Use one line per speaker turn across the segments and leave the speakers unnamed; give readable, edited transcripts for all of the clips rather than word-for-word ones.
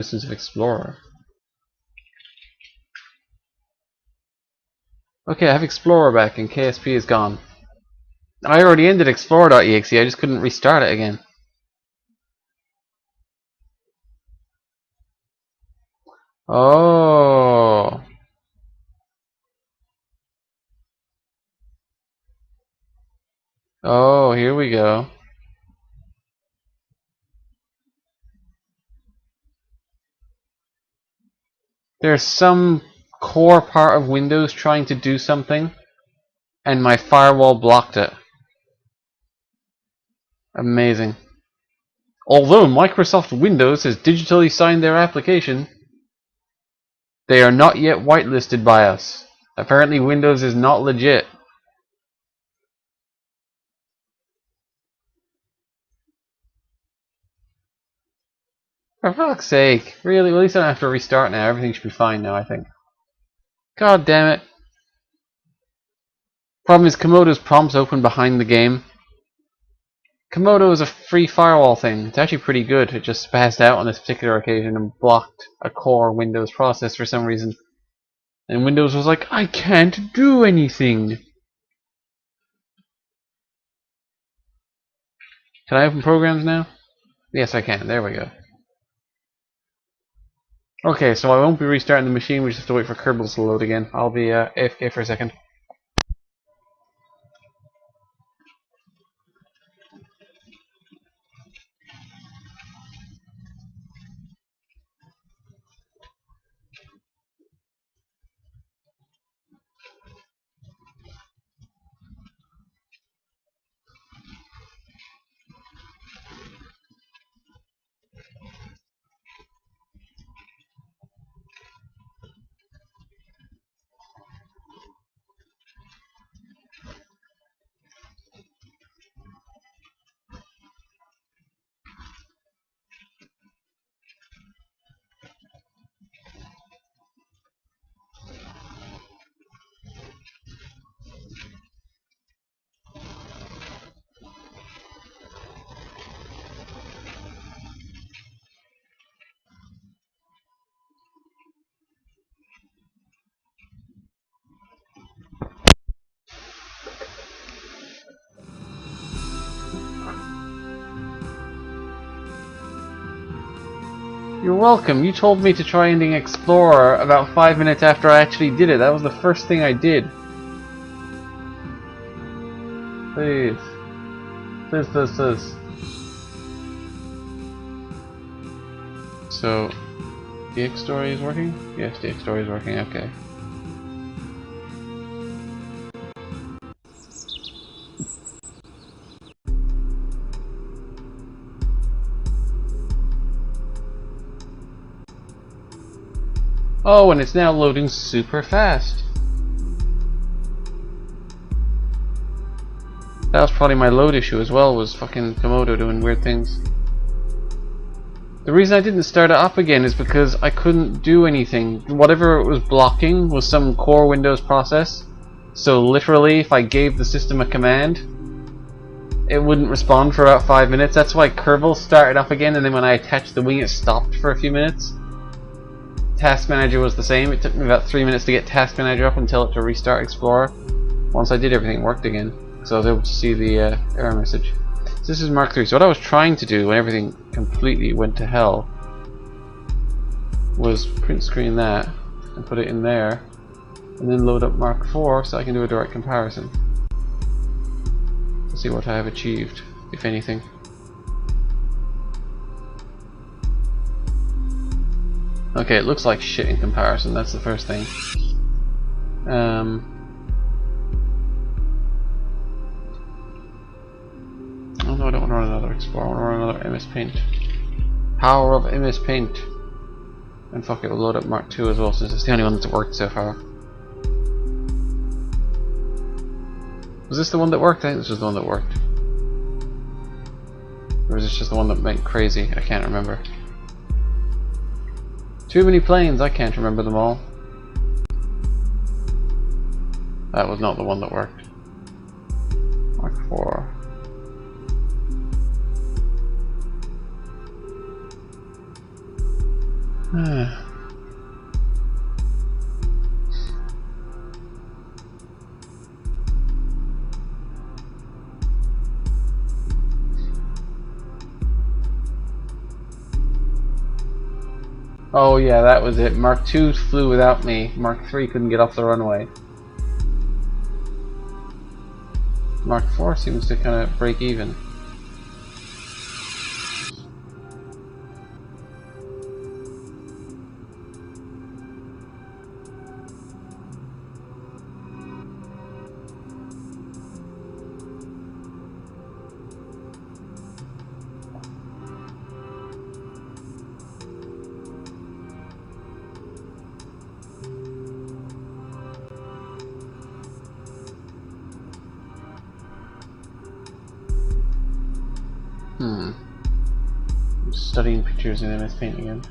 Instance of Explorer. Okay, I have Explorer back and KSP is gone. I already ended Explorer.exe, I just couldn't restart it again. Oh. Oh, here we go. There's some core part of Windows trying to do something, and my firewall blocked it. Amazing. Although Microsoft Windows has digitally signed their application, they are not yet whitelisted by us. Apparently Windows is not legit. For fuck's sake. Really? Well, at least I don't have to restart now. Everything should be fine now, I think. God damn it. Problem is Komodo's prompts open behind the game. Komodo is a free firewall thing. It's actually pretty good. It just spazzed out on this particular occasion and blocked a core Windows process for some reason. And Windows was like, I can't do anything. Can I open programs now? Yes, I can. There we go. Okay, so I won't be restarting the machine. We just have to wait for Kerbals to load again. I'll be AFK for a second. You're welcome. You told me to try ending Explorer about 5 minutes after I actually did it. That was the first thing I did. Please. Please, please, please. So, DX story is working? Yes, DX story is working, okay. Oh, and it's now loading super fast. That was probably my load issue as well, was fucking Komodo doing weird things. The reason I didn't start it up again is because I couldn't do anything. Whatever it was blocking was some core Windows process. So literally, if I gave the system a command, it wouldn't respond for about 5 minutes. That's why Kerbal started up again, and then when I attached the wing, it stopped for a few minutes. Task Manager was the same. It took me about 3 minutes to get Task Manager up and tell it to restart Explorer. Once I did, everything worked again, so I was able to see the error message. So this is Mark III. So what I was trying to do when everything completely went to hell was print screen that and put it in there, and then load up Mark IV so I can do a direct comparison to see what I have achieved, if anything. Okay, it looks like shit in comparison, that's the first thing. Oh no, I don't want to run another Explorer, I want to run another MS Paint. Power of MS Paint. And fuck it, we'll load up Mark II as well, since it's the only one that's worked so far. Was this the one that worked? I think this was the one that worked. Or was this just the one that went crazy? I can't remember. Too many planes, I can't remember them all. That was not the one that worked. Mark IV. Oh yeah, that was it. Mark II flew without me. Mark III couldn't get off the runway. Mark IV seems to kind of break even. I'm studying pictures in MS Paint again.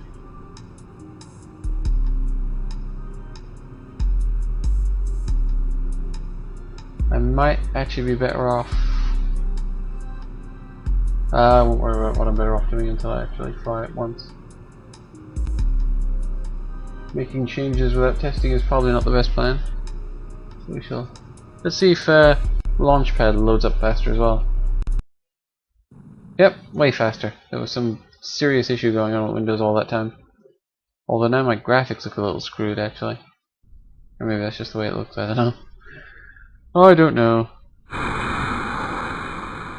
I might actually be better off. I won't worry about what I'm better off doing until I actually fly it once. Making changes without testing is probably not the best plan. So we shall. Let's see if Launchpad loads up faster as well. Yep, way faster. There was some serious issue going on with Windows all that time. Although now my graphics look a little screwed actually. Or maybe that's just the way it looks, I don't know. Oh, I don't know.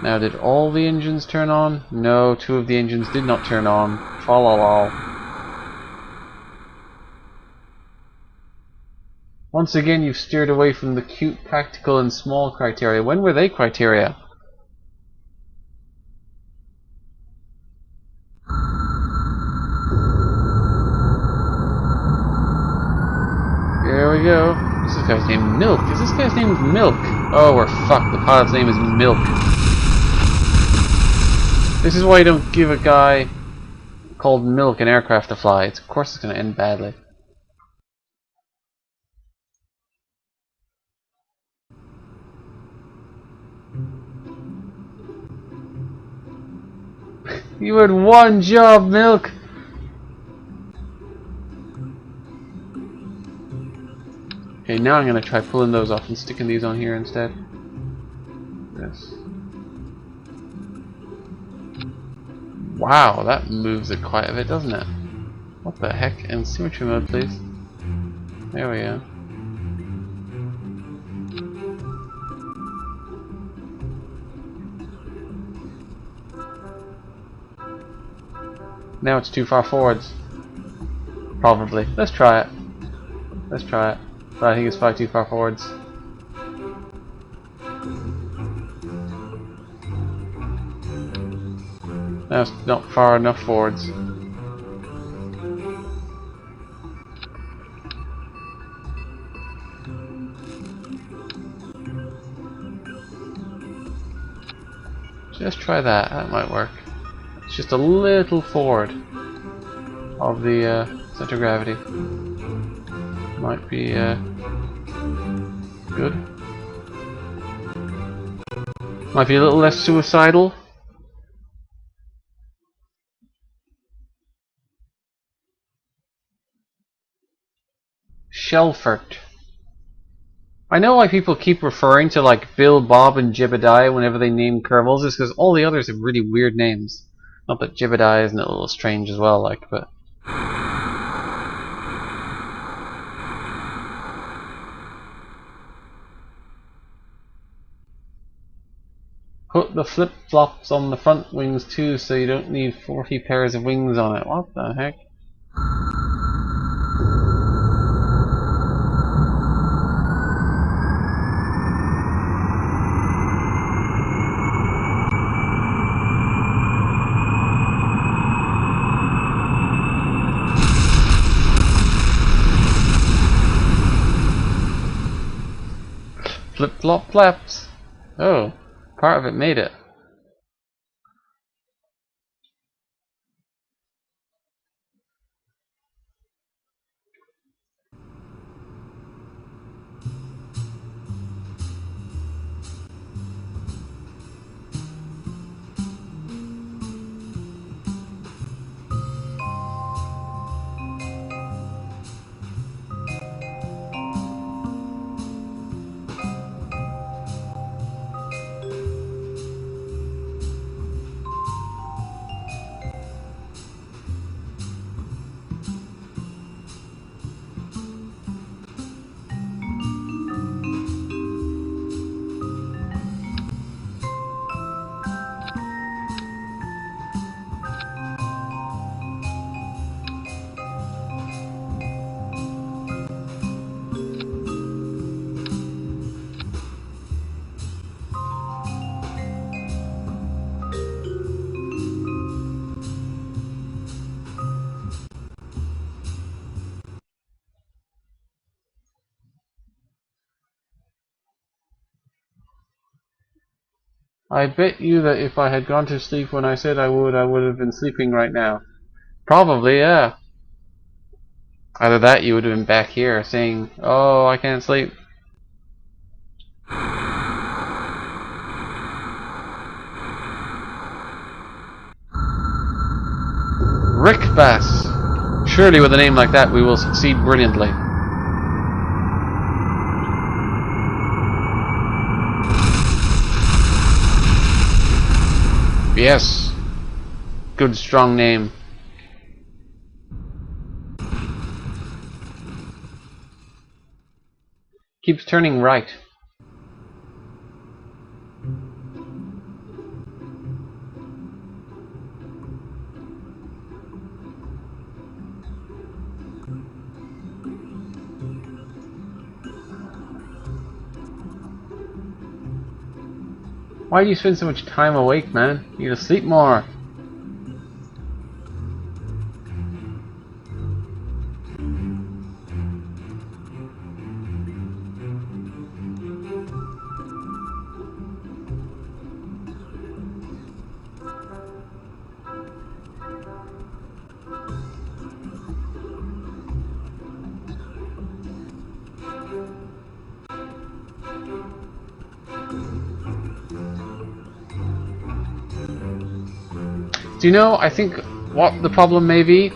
Now, did all the engines turn on? No, 2 of the engines did not turn on. Fa-la-la. Once again, you've steered away from the cute, practical, and small criteria. When were they criteria? Here we go. This guy's named Milk. Is this guy's name Milk? Oh, we're fucked. The pilot's name is Milk. This is why you don't give a guy called Milk an aircraft to fly. Of course it's going to end badly. You had one job, Milk! Okay, now I'm going to try pulling those off and sticking these on here instead. Yes. Wow, that moves it quite a bit, doesn't it? What the heck? And symmetry mode, please. There we go. Now it's too far forwards. Probably. Let's try it. Let's try it. But I think it's far too far forwards. Now it's not far enough forwards. Just try that. That might work. It's just a little forward of the center of gravity. Might be good. Might be a little less suicidal. Shelfert. I know why people keep referring to like Bill, Bob, and Jebediah whenever they name Kerbals, is because all the others have really weird names. Not that Jebediah isn't a little strange as well, like, but. Put the flip-flops on the front wings too, so you don't need 40 pairs of wings on it. What the heck? Flip-flop flaps. Oh, part of it made it. I bet you that if I had gone to sleep when I said I would have been sleeping right now. Probably, yeah. Either that, you would have been back here saying, "Oh, I can't sleep." Rick Bass. Surely with a name like that we will succeed brilliantly. Yes. Good strong name. Keeps turning right. Why do you spend so much time awake, man? You need to sleep more. Do you know, I think what the problem may be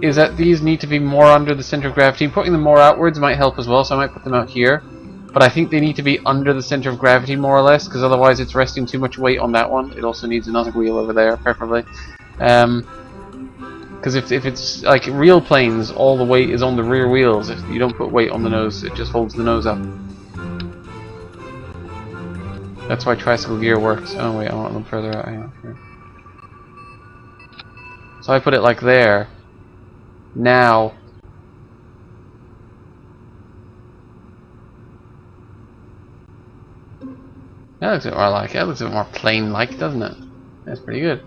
is that these need to be more under the center of gravity. Putting them more outwards might help as well, so I might put them out here. But I think they need to be under the center of gravity more or less, because otherwise it's resting too much weight on that one. It also needs another wheel over there, preferably. Because if it's like real planes, all the weight is on the rear wheels. If you don't put weight on the nose, it just holds the nose up. That's why tricycle gear works. Oh wait, I want them further out. Hang on, here. So I put it like there. Now. That looks a bit more like it. That looks a bit more plane-like, doesn't it? That's pretty good.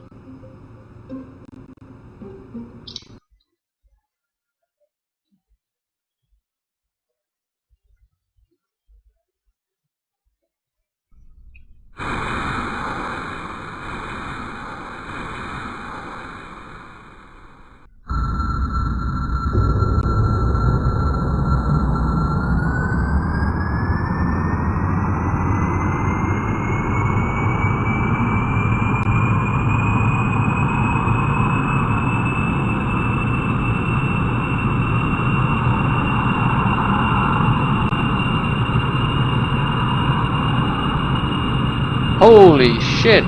Holy shit!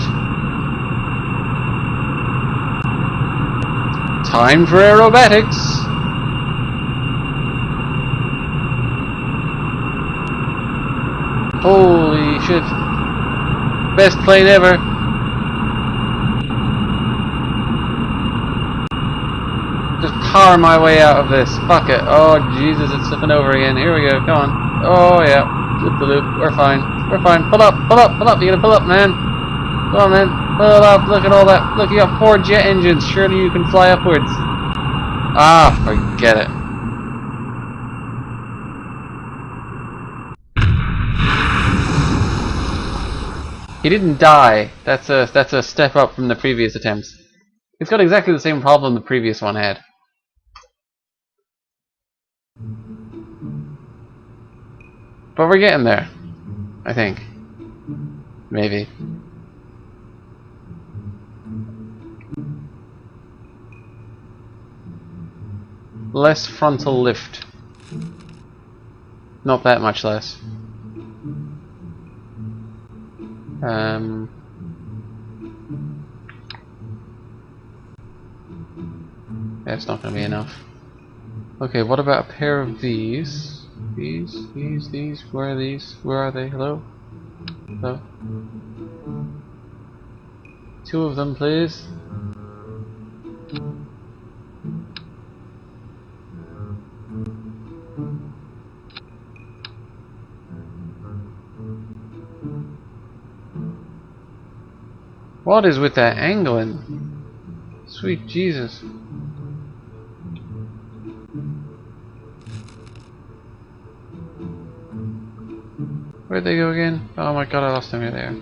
Time for aerobatics! Holy shit! Best plane ever! Just power my way out of this. Fuck it. Oh Jesus, it's slipping over again. Here we go. Come on. Oh yeah. Loop the loop. We're fine. We're fine. Pull up. Pull up. Pull up. You gotta pull up, man. Come on, man. Pull up. Look at all that. Look, you got 4 jet engines. Surely you can fly upwards. Ah, forget it. He didn't die. That's a step up from the previous attempts. It's got exactly the same problem the previous one had. But we're getting there. I think. Maybe. Less frontal lift. Not that much less. That's not going to be enough. Okay, what about a pair of these? These? Where are these? Where are they? Hello? Hello? 2 of them, please. What is with that angling? Sweet Jesus. Where'd they go again? Oh my god, I lost them. Here they are.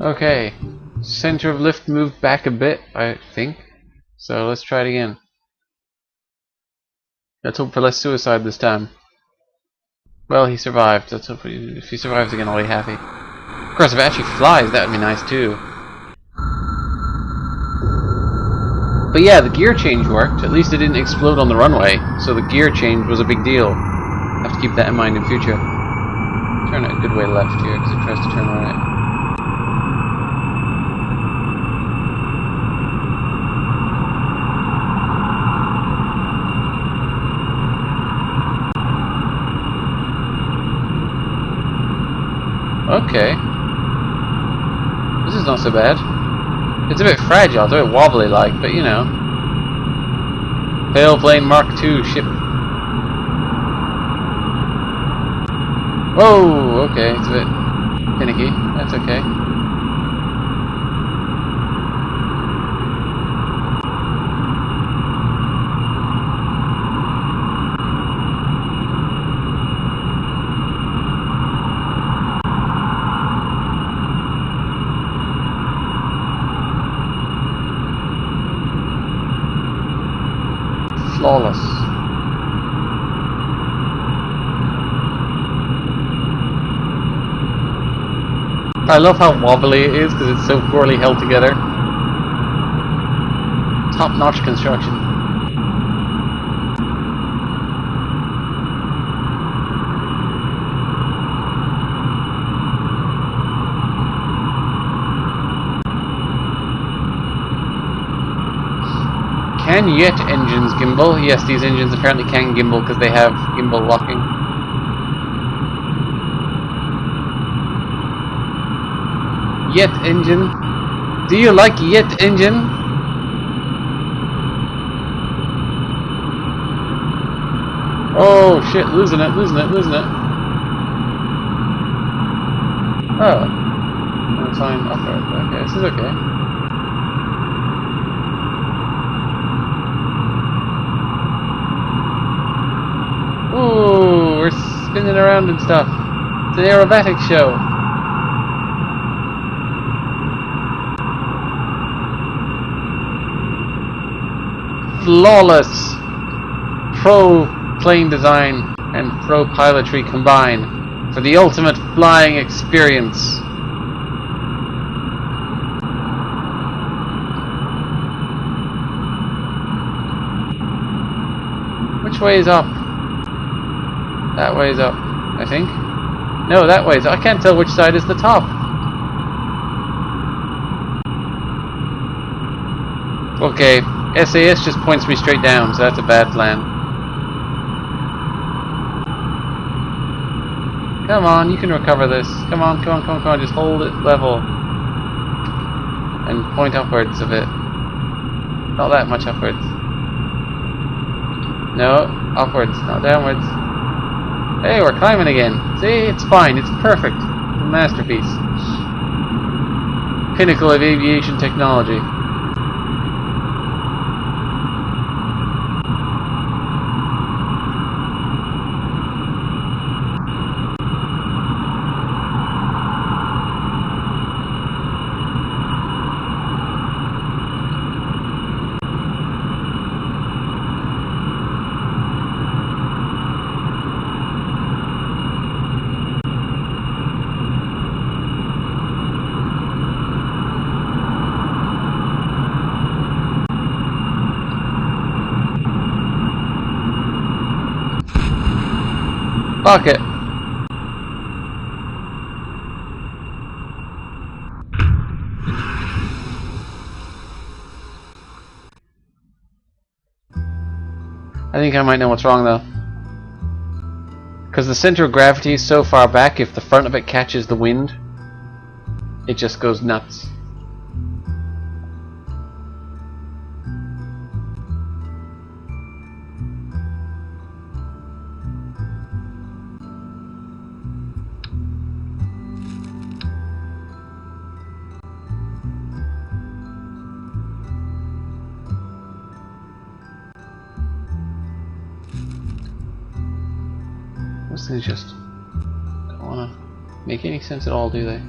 Okay. Center of lift moved back a bit, I think. So let's try it again. Let's hope for less suicide this time. Well, he survived. Let's hope if he survives again, I'll be happy. Of course, if it actually flies, that would be nice too. But yeah, the gear change worked. At least it didn't explode on the runway, so the gear change was a big deal. I have to keep that in mind in future. Turn it a good way left here, because it tries to turn right. Okay. This is not so bad. It's a bit fragile, it's a bit wobbly like, but you know. Pale Plane Mark II ship. Whoa, okay, it's a bit finicky. That's okay. Flawless. I love how wobbly it is because it's so poorly held together. Top-notch construction. Can yet engines gimbal? Yes, these engines apparently can gimbal because they have gimbal locking. Yet engine? Do you like yet engine? Oh shit, losing it. Oh. I'm flying upward. Okay, this is okay. Ooh, we're spinning around and stuff. It's an aerobatic show. Flawless pro plane design and pro pilotry combine for the ultimate flying experience. Which way is up? That way is up, I think. No, that way is up. I can't tell which side is the top. Okay, SAS just points me straight down, so that's a bad plan. Come on, you can recover this. Come on, just hold it level. And point upwards a bit. Not that much upwards. No, upwards, not downwards. Hey, we're climbing again. See, it's fine, it's perfect. It's a masterpiece. Pinnacle of aviation technology. Fuck it. I think I might know what's wrong though. Because the center of gravity is so far back, if the front of it catches the wind, it just goes nuts. Those things just don't want to make any sense at all, do they?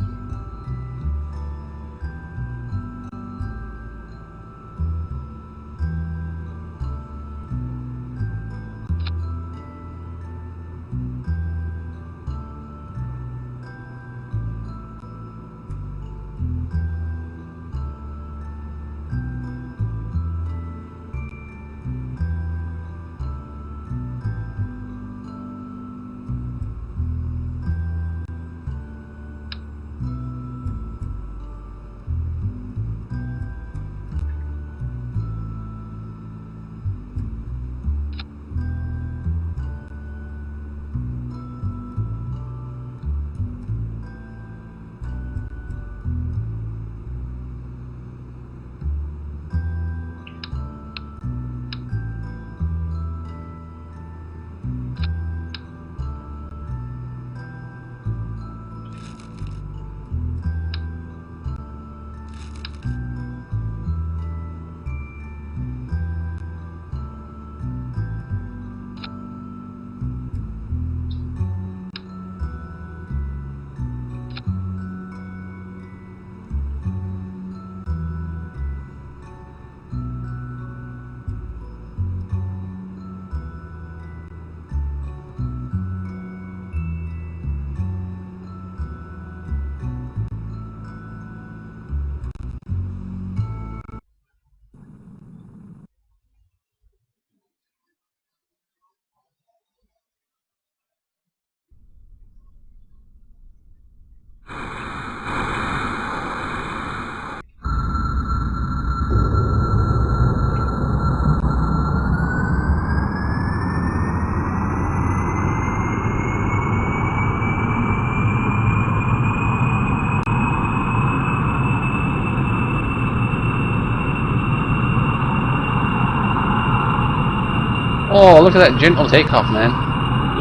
Oh, look at that gentle takeoff, man.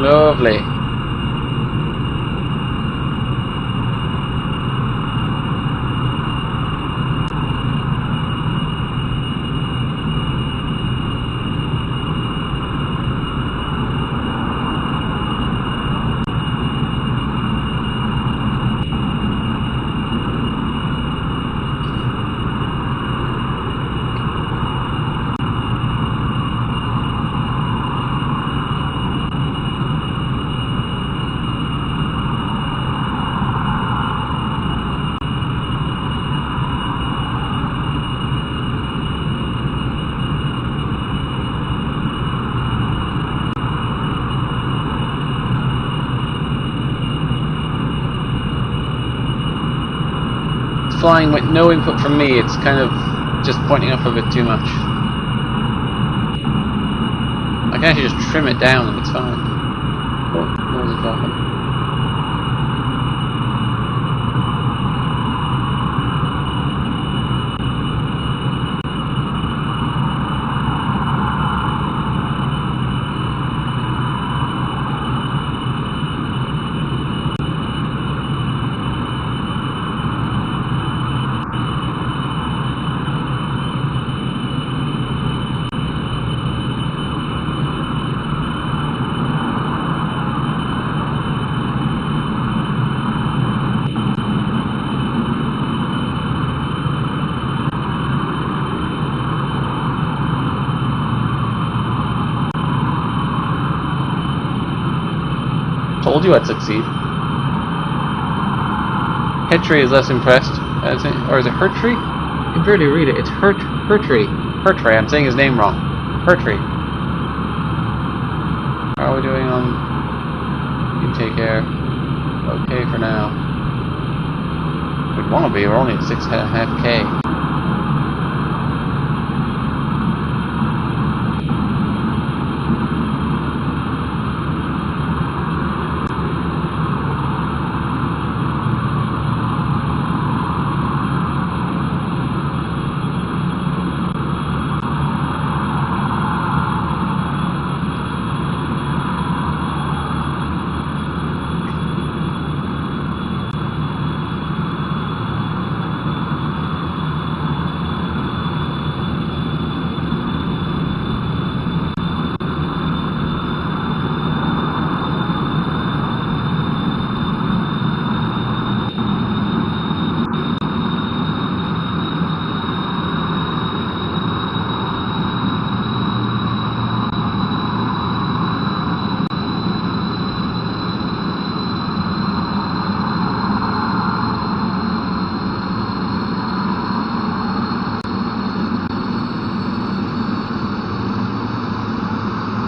Lovely. Flying with no input from me, it's kind of just pointing up a bit too much. I can actually just trim it down and it's fine. Oh, nose is dropping. Told you I'd succeed. Hetry is less impressed. Or is it Hertree? I can barely read it. It's Hertree. Hertree. I'm saying his name wrong. Hertree. How are we doing on intake air? Okay for now. We'd want to be. We're only at 6.5K.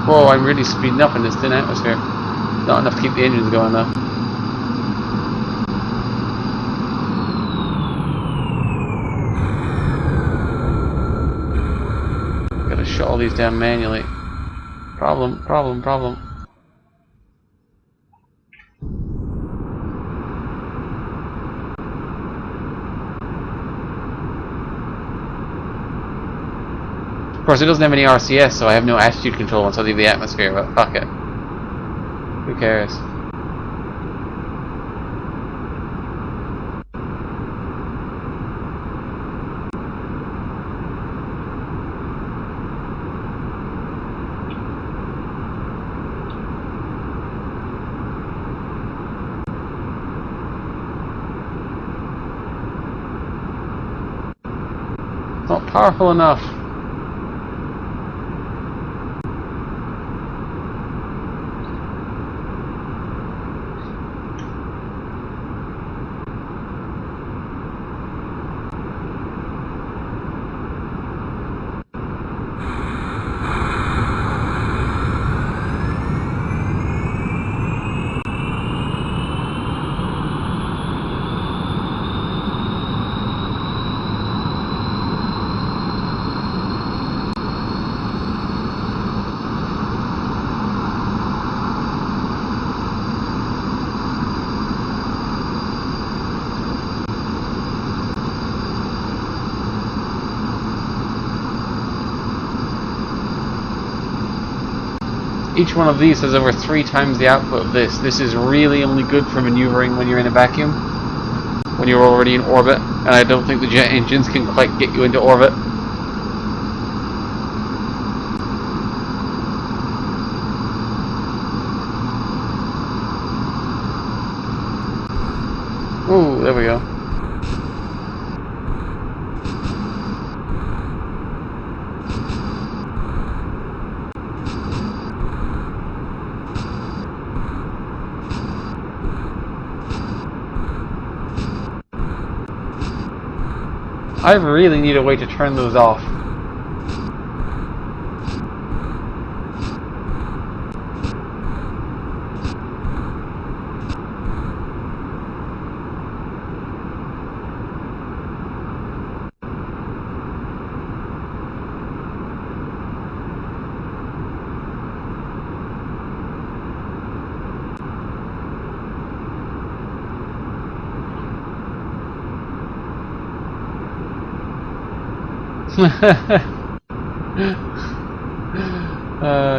Whoa, I'm really speeding up in this thin atmosphere. Not enough to keep the engines going though. Gotta shut all these down manually. Problem. Of course, it doesn't have any RCS, so I have no attitude control once I leave the atmosphere, but fuck it. Who cares? It's not powerful enough. each one of these has over 3 times the output of this. This is really only good for maneuvering when you're in a vacuum, when you're already in orbit, and I don't think the jet engines can quite get you into orbit. Ooh, there we go. I really need a way to turn those off.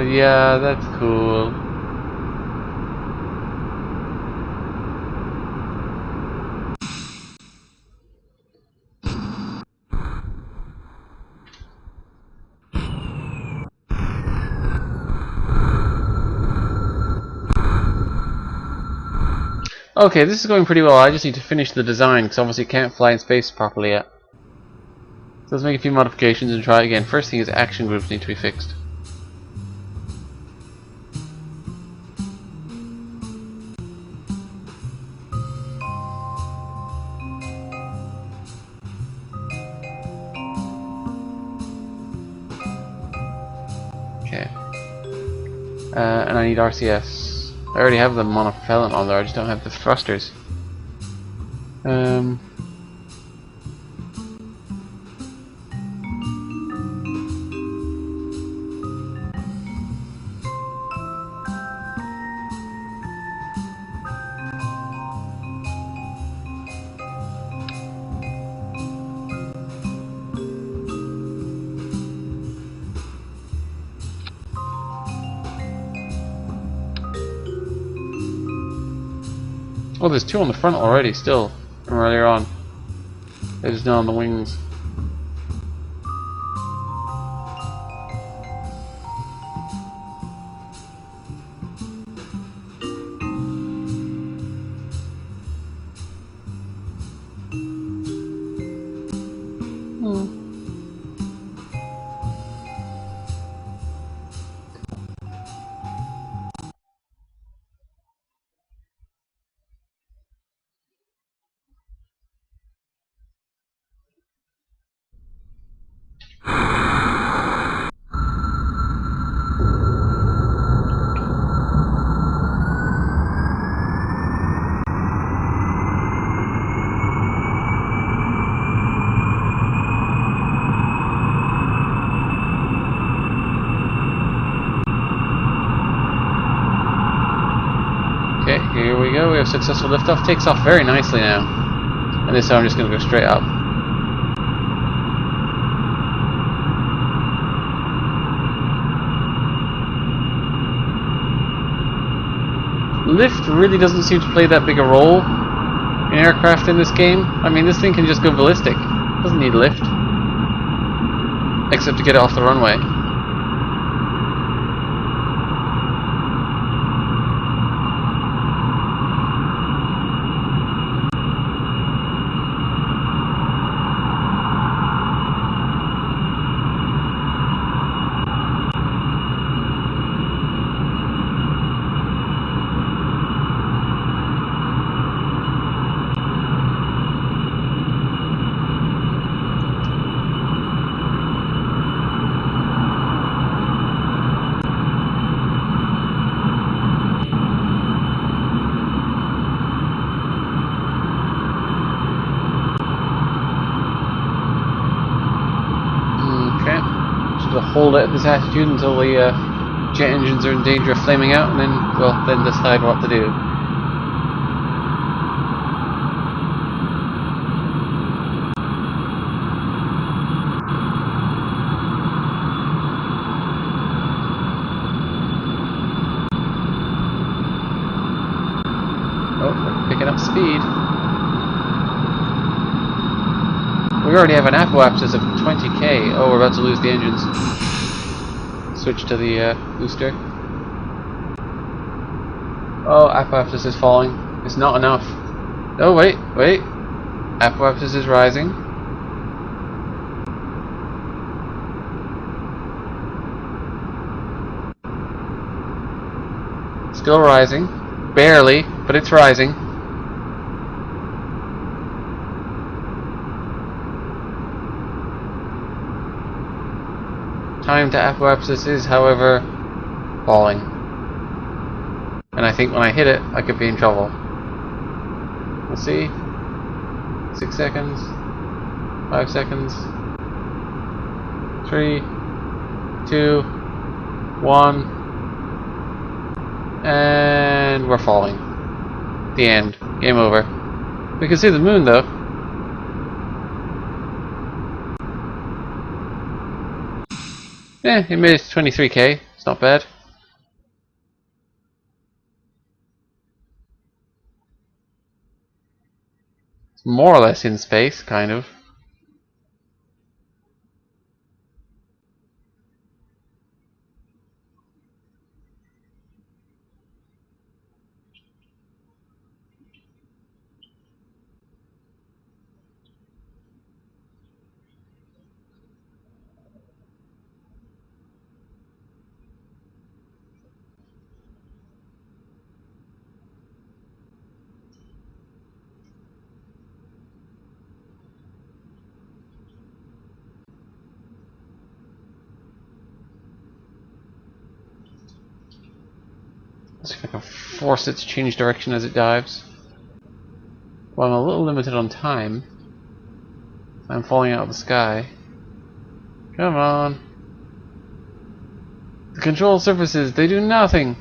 Yeah, that's cool. Okay, this is going pretty well. I just need to finish the design because obviously can't fly in space properly yet. So let's make a few modifications and try again. First thing is action groups need to be fixed. Okay. And I need RCS. I already have the monopropellant on there, I just don't have the thrusters. Oh, there's 2 on the front already, still, from earlier on. They're just not on the wings. Okay, here we go. We have successful liftoff. Takes off very nicely now. And this time I'm just going to go straight up. Lift really doesn't seem to play that big a role in aircraft in this game. I mean, this thing can just go ballistic. It doesn't need lift. Except to get it off the runway. Hold it at this attitude until the jet engines are in danger of flaming out, and then, well, then decide what to do. picking up speed. We already have an apoapsis of 20k. Oh, we're about to lose the engines. Switch to the booster. Oh, apoapsis is falling. It's not enough. Oh, wait. Apoapsis is rising. Still rising. Barely, but it's rising. Time to apoapsis is, however, falling. And I think when I hit it, I could be in trouble. We'll see. 6 seconds. 5 seconds. 3, 2, 1. And we're falling. The end. Game over. We can see the moon though. It made it to 23k. It's not bad. It's more or less in space, kind of. Let's see if I can force it to change direction as it dives. Well, I'm a little limited on time. I'm falling out of the sky. Come on. The control surfaces, they do nothing.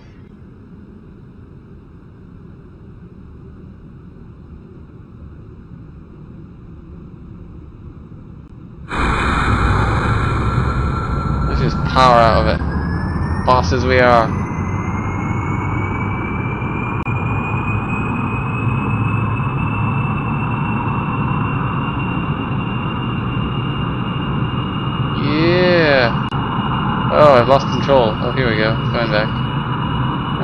Let's just power out of it. Bosses we are. Oh, I've lost control. Oh, here we go. It's going back.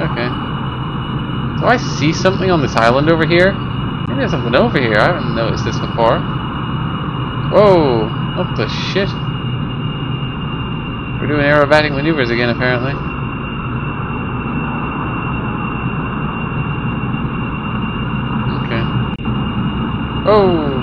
Okay. Do I see something on this island over here? Maybe there's something over here. I haven't noticed this before. Whoa! What the shit? We're doing aerobatic maneuvers again, apparently. Okay. Oh!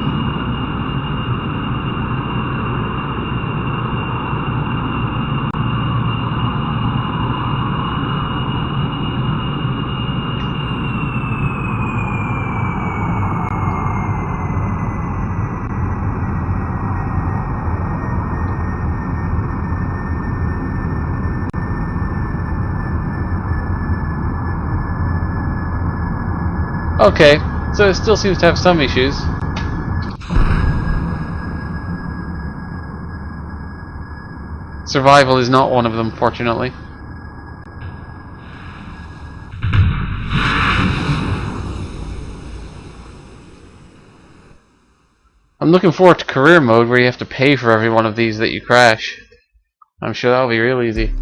Okay, so it still seems to have some issues. Survival is not one of them, fortunately. I'm looking forward to career mode where you have to pay for every one of these that you crash. I'm sure that'll be real easy.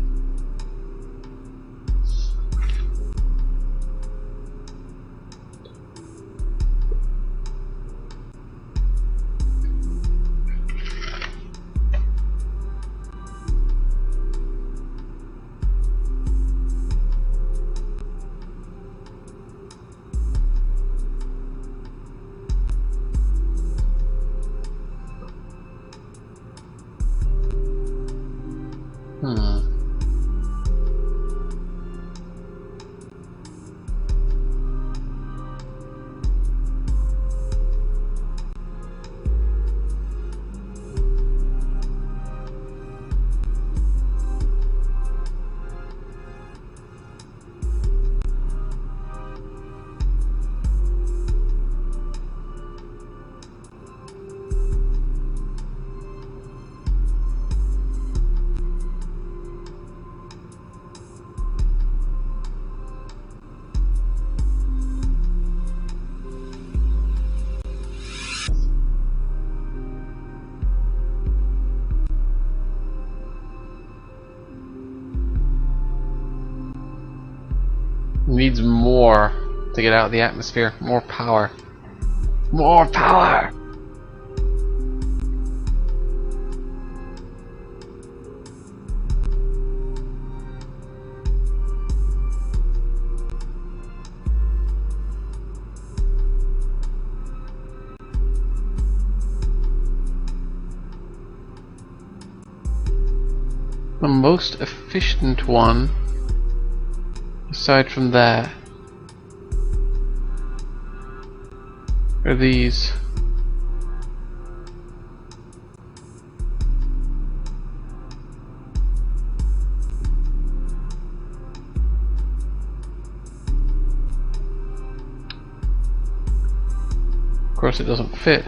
Needs more to get out of the atmosphere. More power. More power! The most efficient one, aside from that, are these. Of course it doesn't fit.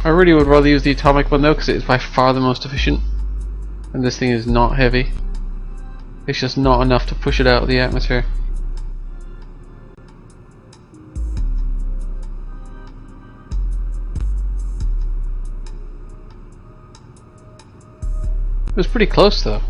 I really would rather use the atomic one though, because it is by far the most efficient. And this thing is not heavy. It's just not enough to push it out of the atmosphere. It was pretty close though.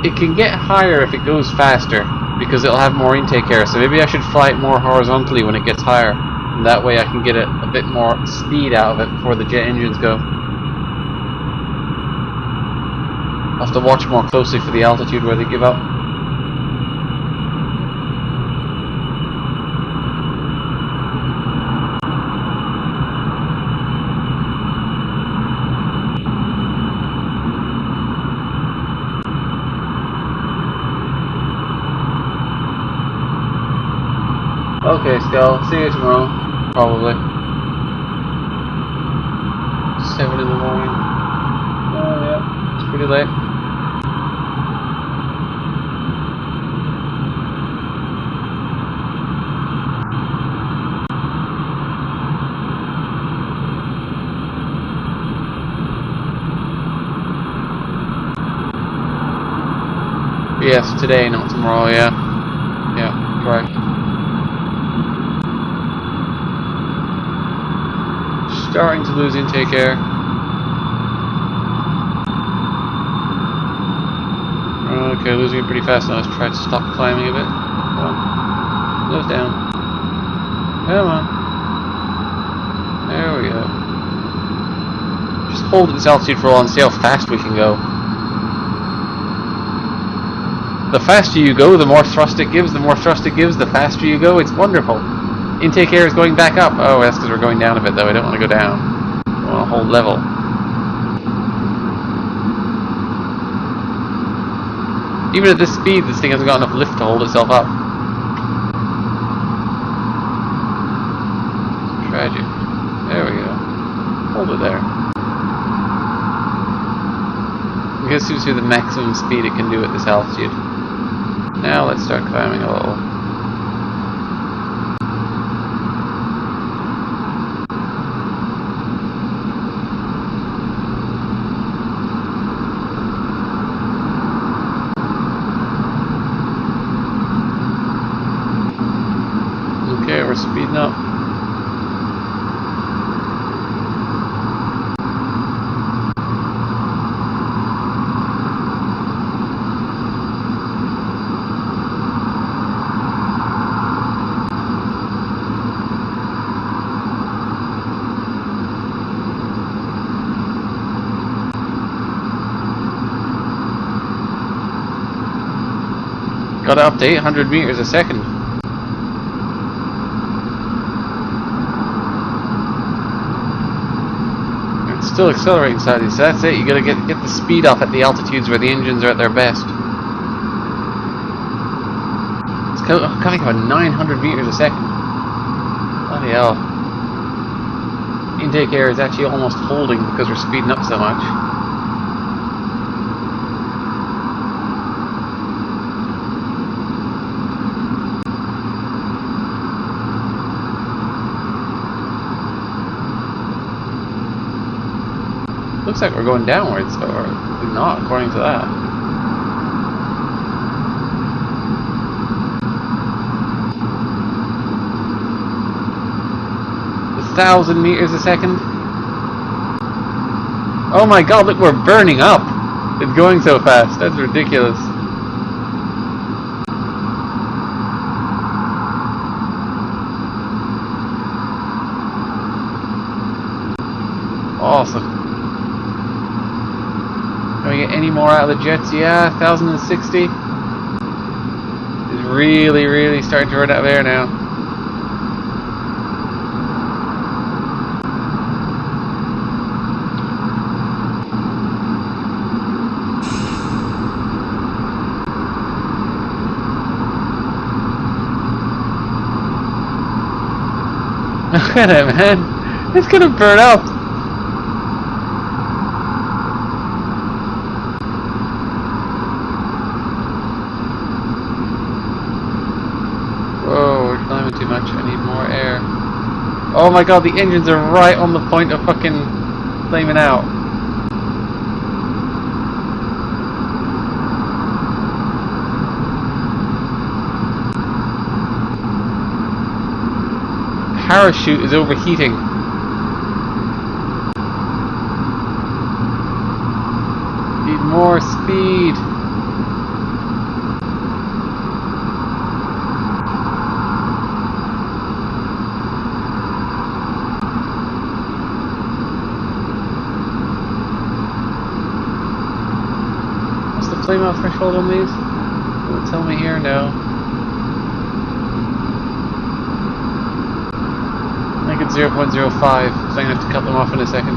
It can get higher if it goes faster, because it'll have more intake air, so maybe I should fly it more horizontally when it gets higher, and that way I can get a bit more speed out of it before the jet engines go. I'll have to watch more closely for the altitude where they give up. Okay, Skull. See you tomorrow. Probably. 7 in the morning. Oh, yeah. It's pretty late. Yes, today, not tomorrow, yeah. Yeah, correct. Starting to lose intake air. Okay, losing it pretty fast now. Let's try to stop climbing a bit. Come on. Nose down. Come on. There we go. Just hold this altitude for a while and see how fast we can go. The faster you go, the more thrust it gives. The more thrust it gives, the faster you go. It's wonderful. Intake air is going back up. Oh, that's because we're going down a bit though. I don't want to go down. I want to hold level. Even at this speed, this thing hasn't got enough lift to hold itself up. out there. I guess you see the maximum speed it can do at this altitude. Now let's start climbing a little. Okay, we're speeding up. Got it up to 800 meters a second. It's still accelerating slightly, so that's it. You gotta get the speed up at the altitudes where the engines are at their best. It's coming about 900 meters a second. Bloody hell. Intake air is actually almost holding because we're speeding up so much. Looks like we're going downwards, but we're not, according to that. A 1,000 meters a second. Oh my god, look, we're burning up! It's going so fast, that's ridiculous. Awesome. Can we get any more out of the jets? Yeah, 1,060. It's really starting to run out of air now. Look at it, man. It's gonna burn up. Whoa, we're climbing too much. I need more air. Oh my god, the engines are right on the point of fucking flaming out. Parachute is overheating. Need more speed. What's the flame out threshold on these? Will it tell me here? No. I think it's 0.05, so I'm going to have to cut them off in a second.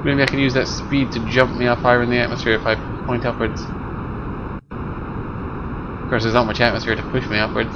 Maybe I can use that speed to jump me up higher in the atmosphere if I point upwards. Of course, there's not much atmosphere to push me upwards.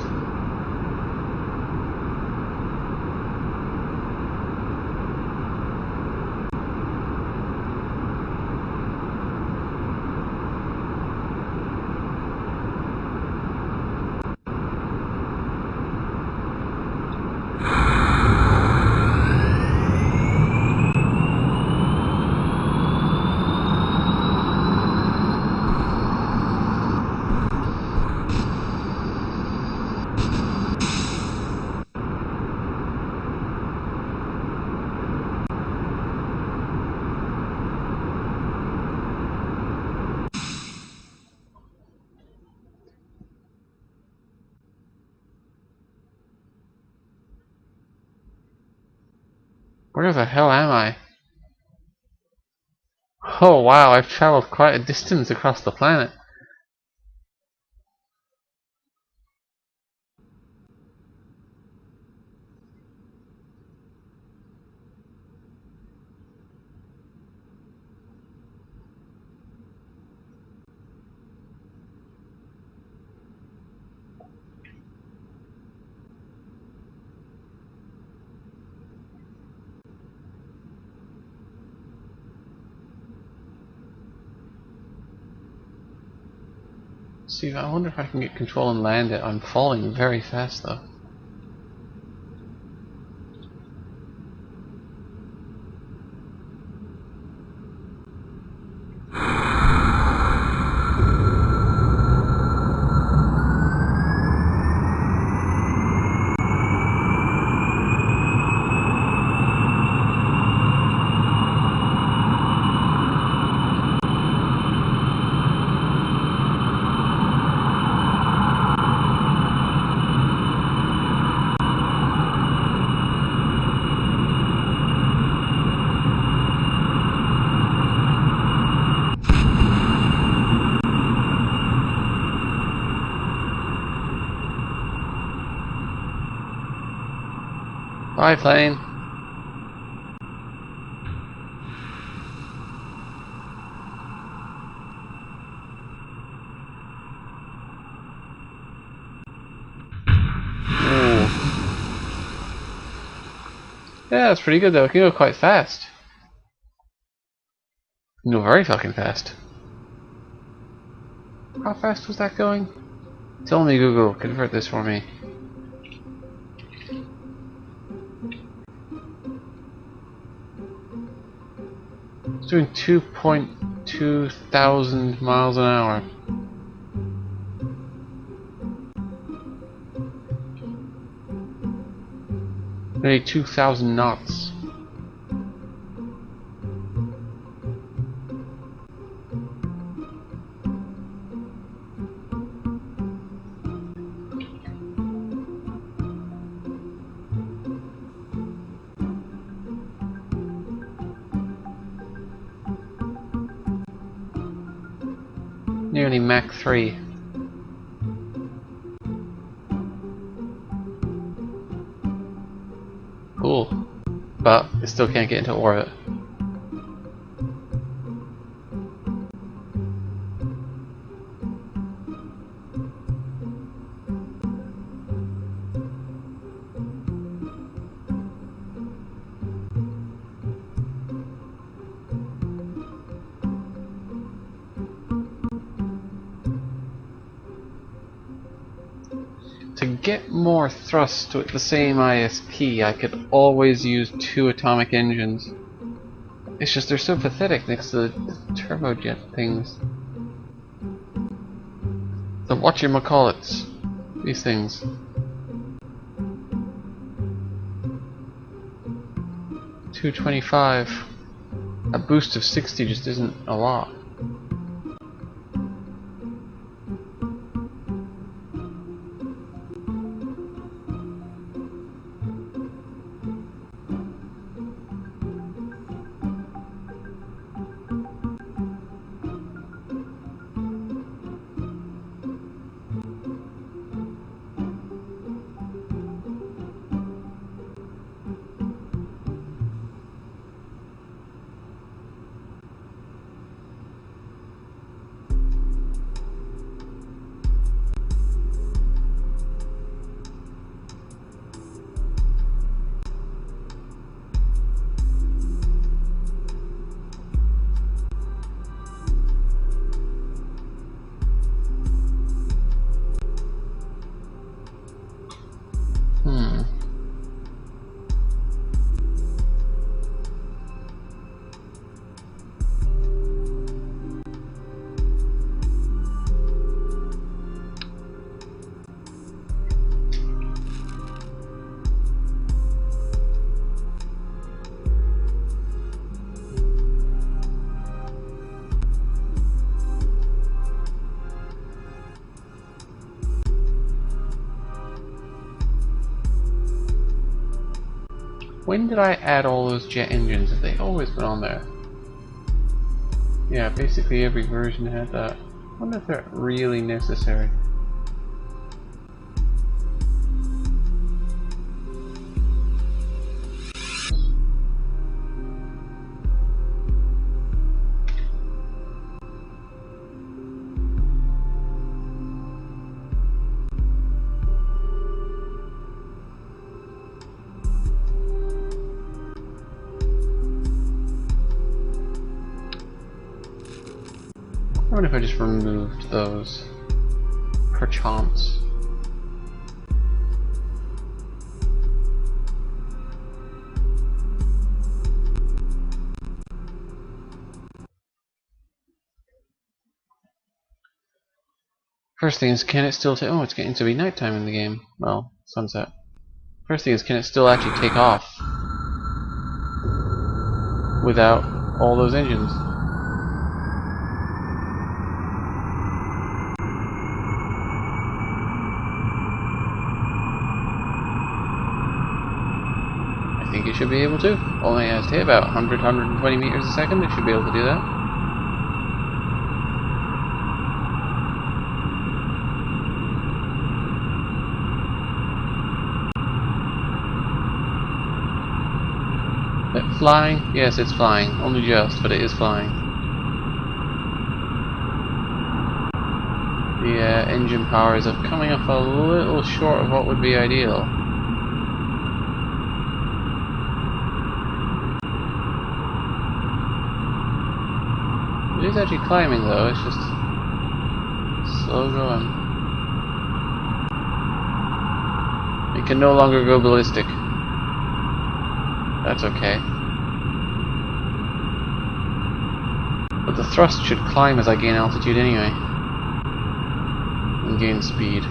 Where the hell am I? Oh wow, I've traveled quite a distance across the planet. see, I wonder if I can get control and land it. I'm falling very fast though. Bye, plane. Ooh. Yeah, that's pretty good though. It can go quite fast. It can go very fucking fast. How fast was that going? Tell me, Google, convert this for me. It's doing 2.2 thousand miles an hour. Nearly 2,000 knots. Nearly Mach 3. Cool. But it still can't get into orbit. To get more thrust with the same ISP, I could always use 2 atomic engines. It's just they're so pathetic next to the turbojet things. The whatchamacallits. These things. 225. A boost of 60 just isn't a lot. When did I add all those jet engines? Have they always been on there? Yeah, basically every version had that. I wonder if they're really necessary. I wonder if I just removed those. perchance. First thing is, can it still take... Oh, it's getting to be nighttime in the game. Well, sunset. First thing is, can it still actually take off without all those engines? I think it should be able to. Only has to hit about 100, 120 meters a second. It should be able to do that. Flying? Yes, it's flying. Only just, but it is flying. The engine power is coming up a little short of what would be ideal. It is actually climbing though, it's just slow going. It can no longer go ballistic. That's okay. But the thrust should climb as I gain altitude anyway. And gain speed.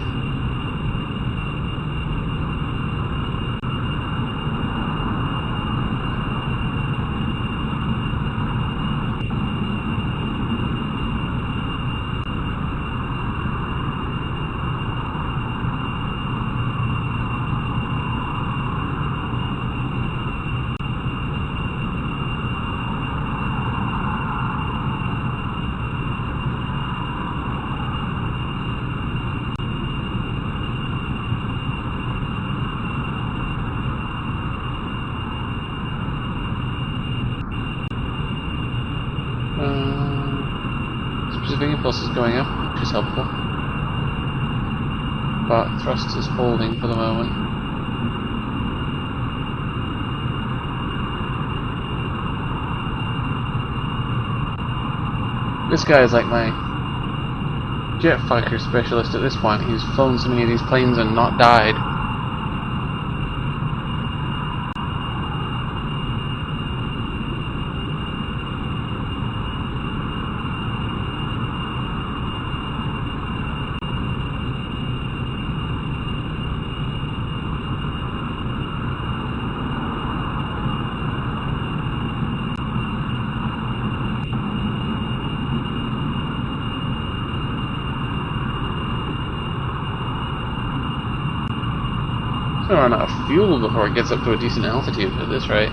Specific impulse is going up, which is helpful. But thrust is holding for the moment. This guy is like my jet fighter specialist at this point. He's flown so many of these planes and not died. It's gonna run out of fuel before it gets up to a decent altitude at this rate.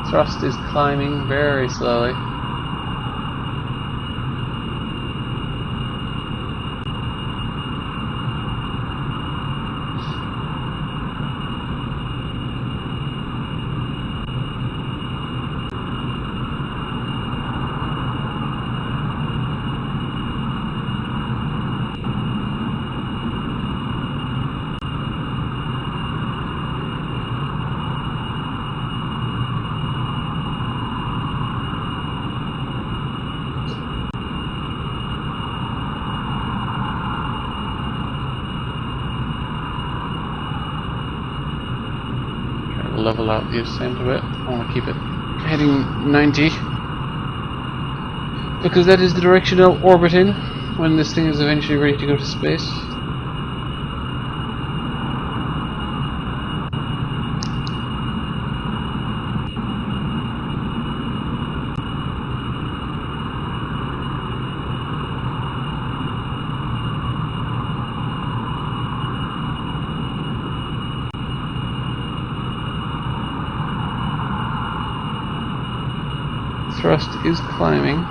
Thrust is climbing very slowly. Level out the ascent a bit. I want to keep it heading 90 because that is the direction I'll orbit in when this thing is eventually ready to go to space. thrust is climbing.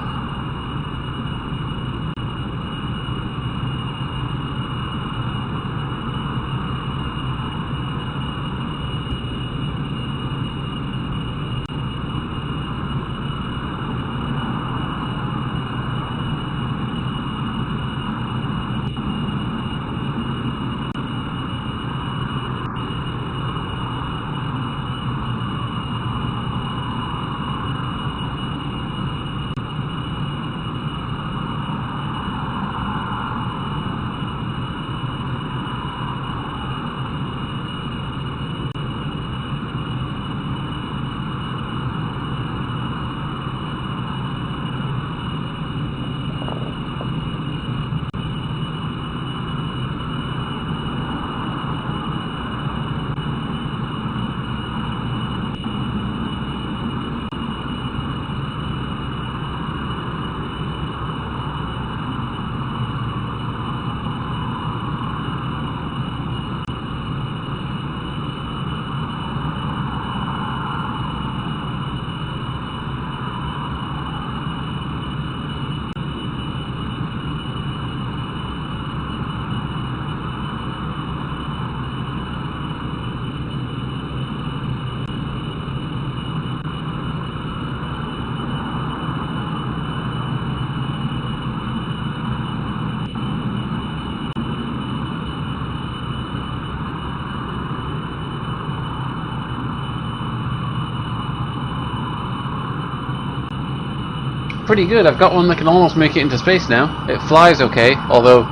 Pretty good. I've got one that can almost make it into space now. It flies okay, although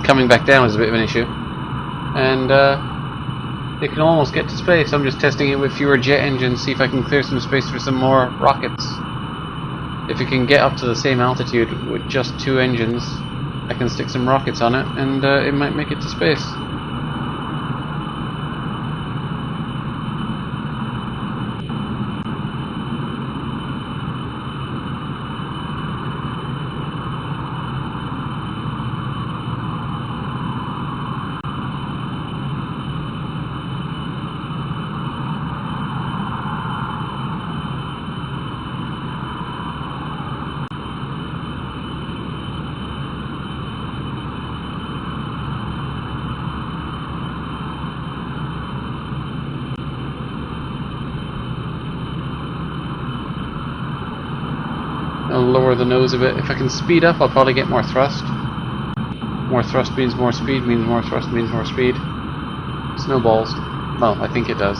coming back down is a bit of an issue. And it can almost get to space. I'm just testing it with fewer jet engines, see if I can clear some space for some more rockets. If it can get up to the same altitude with just 2 engines, I can stick some rockets on it, and it might make it to space. I'll lower the nose a bit. If I can speed up, I'll probably get more thrust. More thrust means more speed, means more thrust means more speed. Snowballs. Well, I think it does.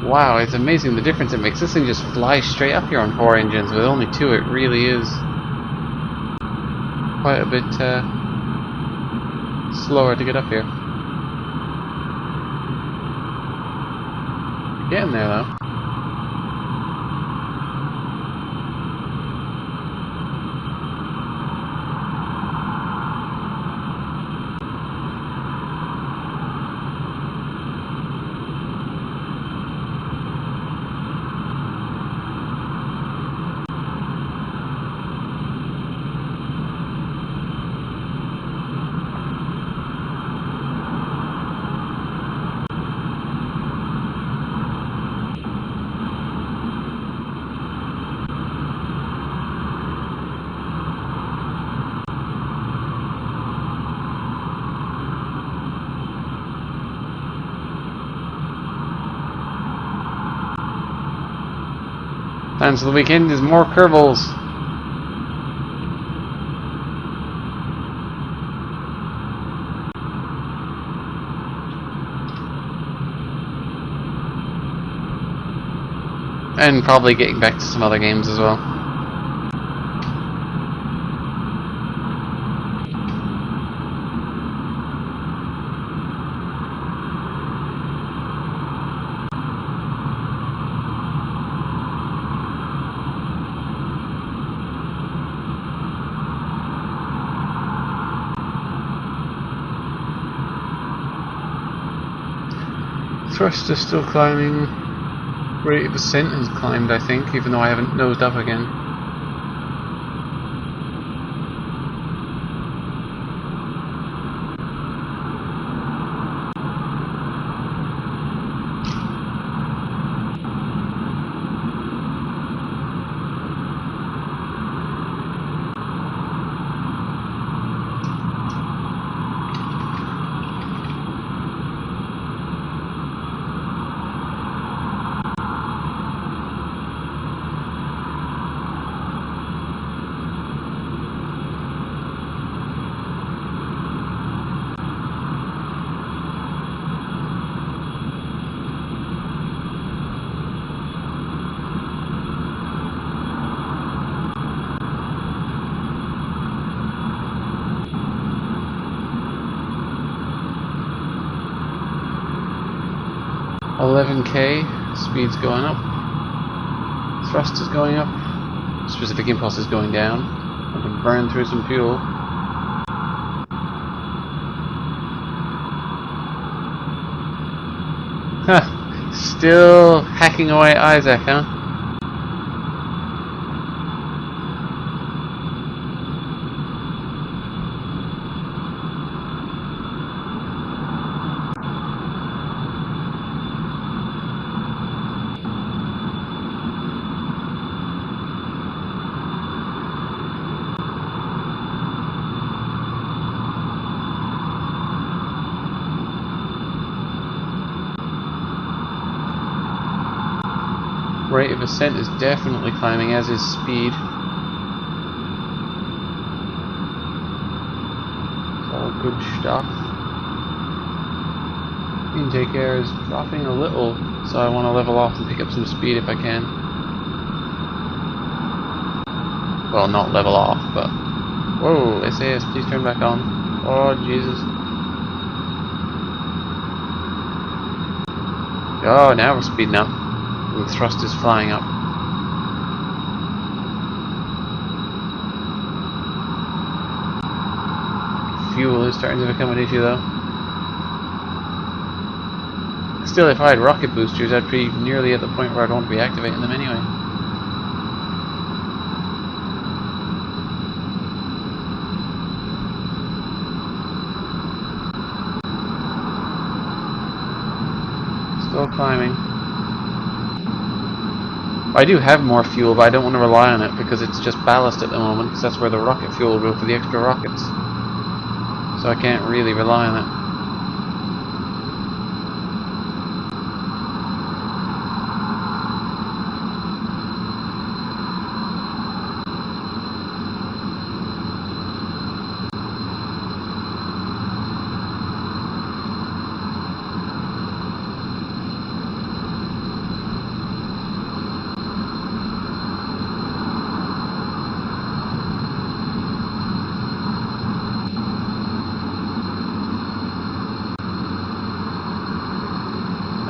Wow, it's amazing the difference it makes. This thing just flies straight up here on 4 engines. With only 2, it really is quite a bit slower to get up here. Getting there though. Plans for the weekend is more Kerbals. And probably getting back to some other games as well. Thrust is still climbing. Rate of ascent has climbed, I think, even though I haven't nosed up again. .11k, speed's going up, thrust is going up, specific impulse is going down. I can burn through some fuel. Huh, still hacking away Isaac, huh? Rate of ascent is definitely climbing, as is speed. It's all good stuff. Intake air is dropping a little, so I want to level off and pick up some speed if I can. Well, not level off, but... Whoa, SAS, please turn back on. Oh, Jesus. Oh, now we're speeding up. The thrust is flying up. Fuel is starting to become an issue though. Still, if I had rocket boosters, I'd be nearly at the point where I'd want to be activating them anyway. Still climbing. I do have more fuel, but I don't want to rely on it because it's just ballast at the moment, because that's where the rocket fuel will go for the extra rockets. So I can't really rely on it.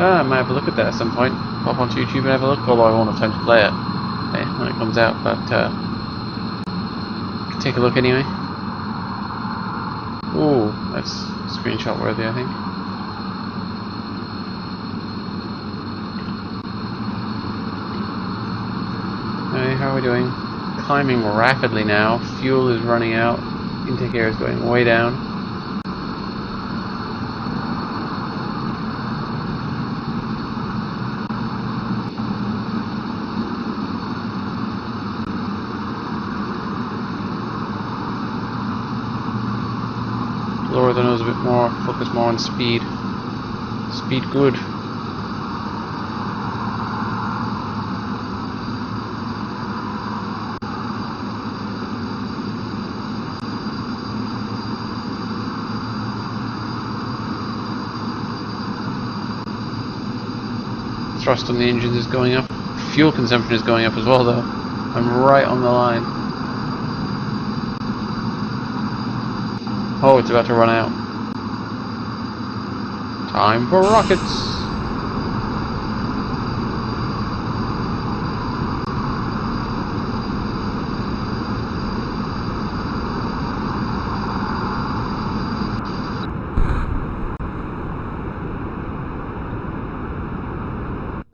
I might have a look at that at some point. Pop onto YouTube and have a look, although I won't have time to play it when it comes out, but take a look anyway. Ooh, that's screenshot worthy, I think. Hey, how are we doing? Climbing rapidly now. Fuel is running out. Intake air is going way down. Lower the nose a bit more, focus more on speed. Speed good. Thrust on the engines is going up. Fuel consumption is going up as well though. I'm right on the line. Oh, it's about to run out. Time for rockets!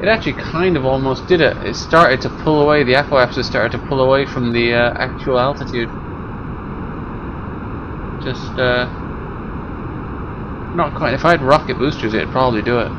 It actually kind of almost did it. It started to pull away, the apoapsis started to pull away from the actual altitude. Just, not quite. If I had rocket boosters, it'd probably do it.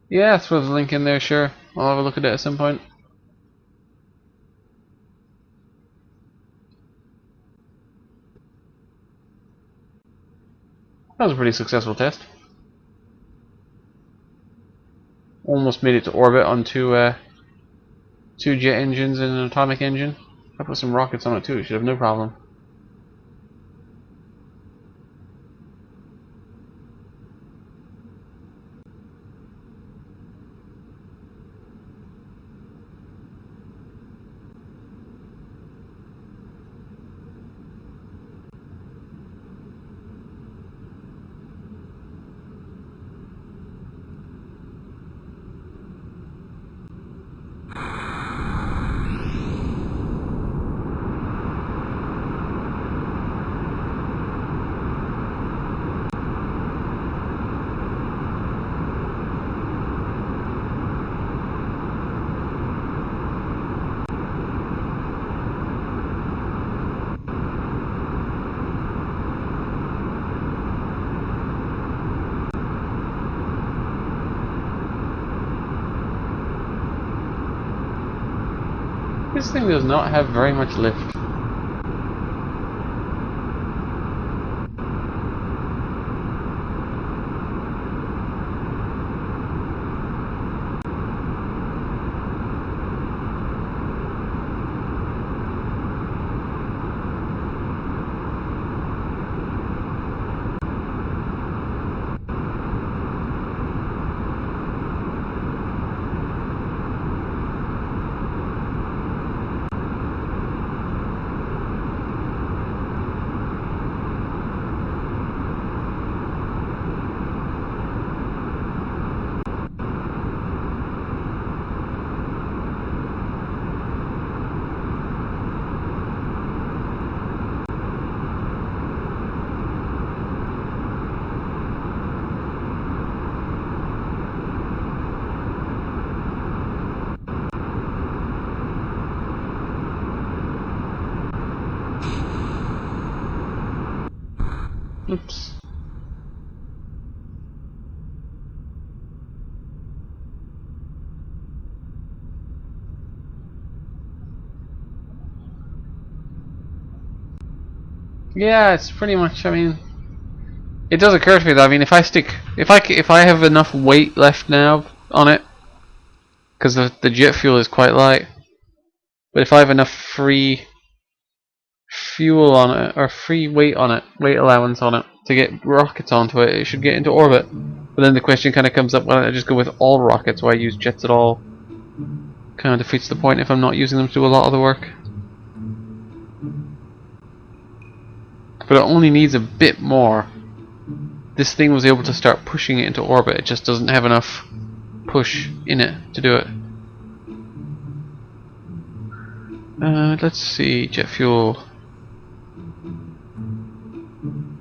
Yeah, throw the link in there, sure. I'll have a look at it at some point. That was a pretty successful test. Almost made it to orbit on two jet engines and an atomic engine. I put some rockets on it too, it should have no problem. This thing does not have very much lift. Oops. Yeah, it's pretty much, I mean, it does occur to me that, I mean, if I have enough weight left now on it, because the jet fuel is quite light, but if I have enough free fuel on it, or free weight on it, weight allowance on it, to get rockets onto it, it should get into orbit. But then the question kind of comes up, why don't I just go with all rockets? Why use jets at all? Kind of defeats the point if I'm not using them to do a lot of the work. But it only needs a bit more. This thing was able to start pushing it into orbit, it just doesn't have enough push in it to do it. Let's see, jet fuel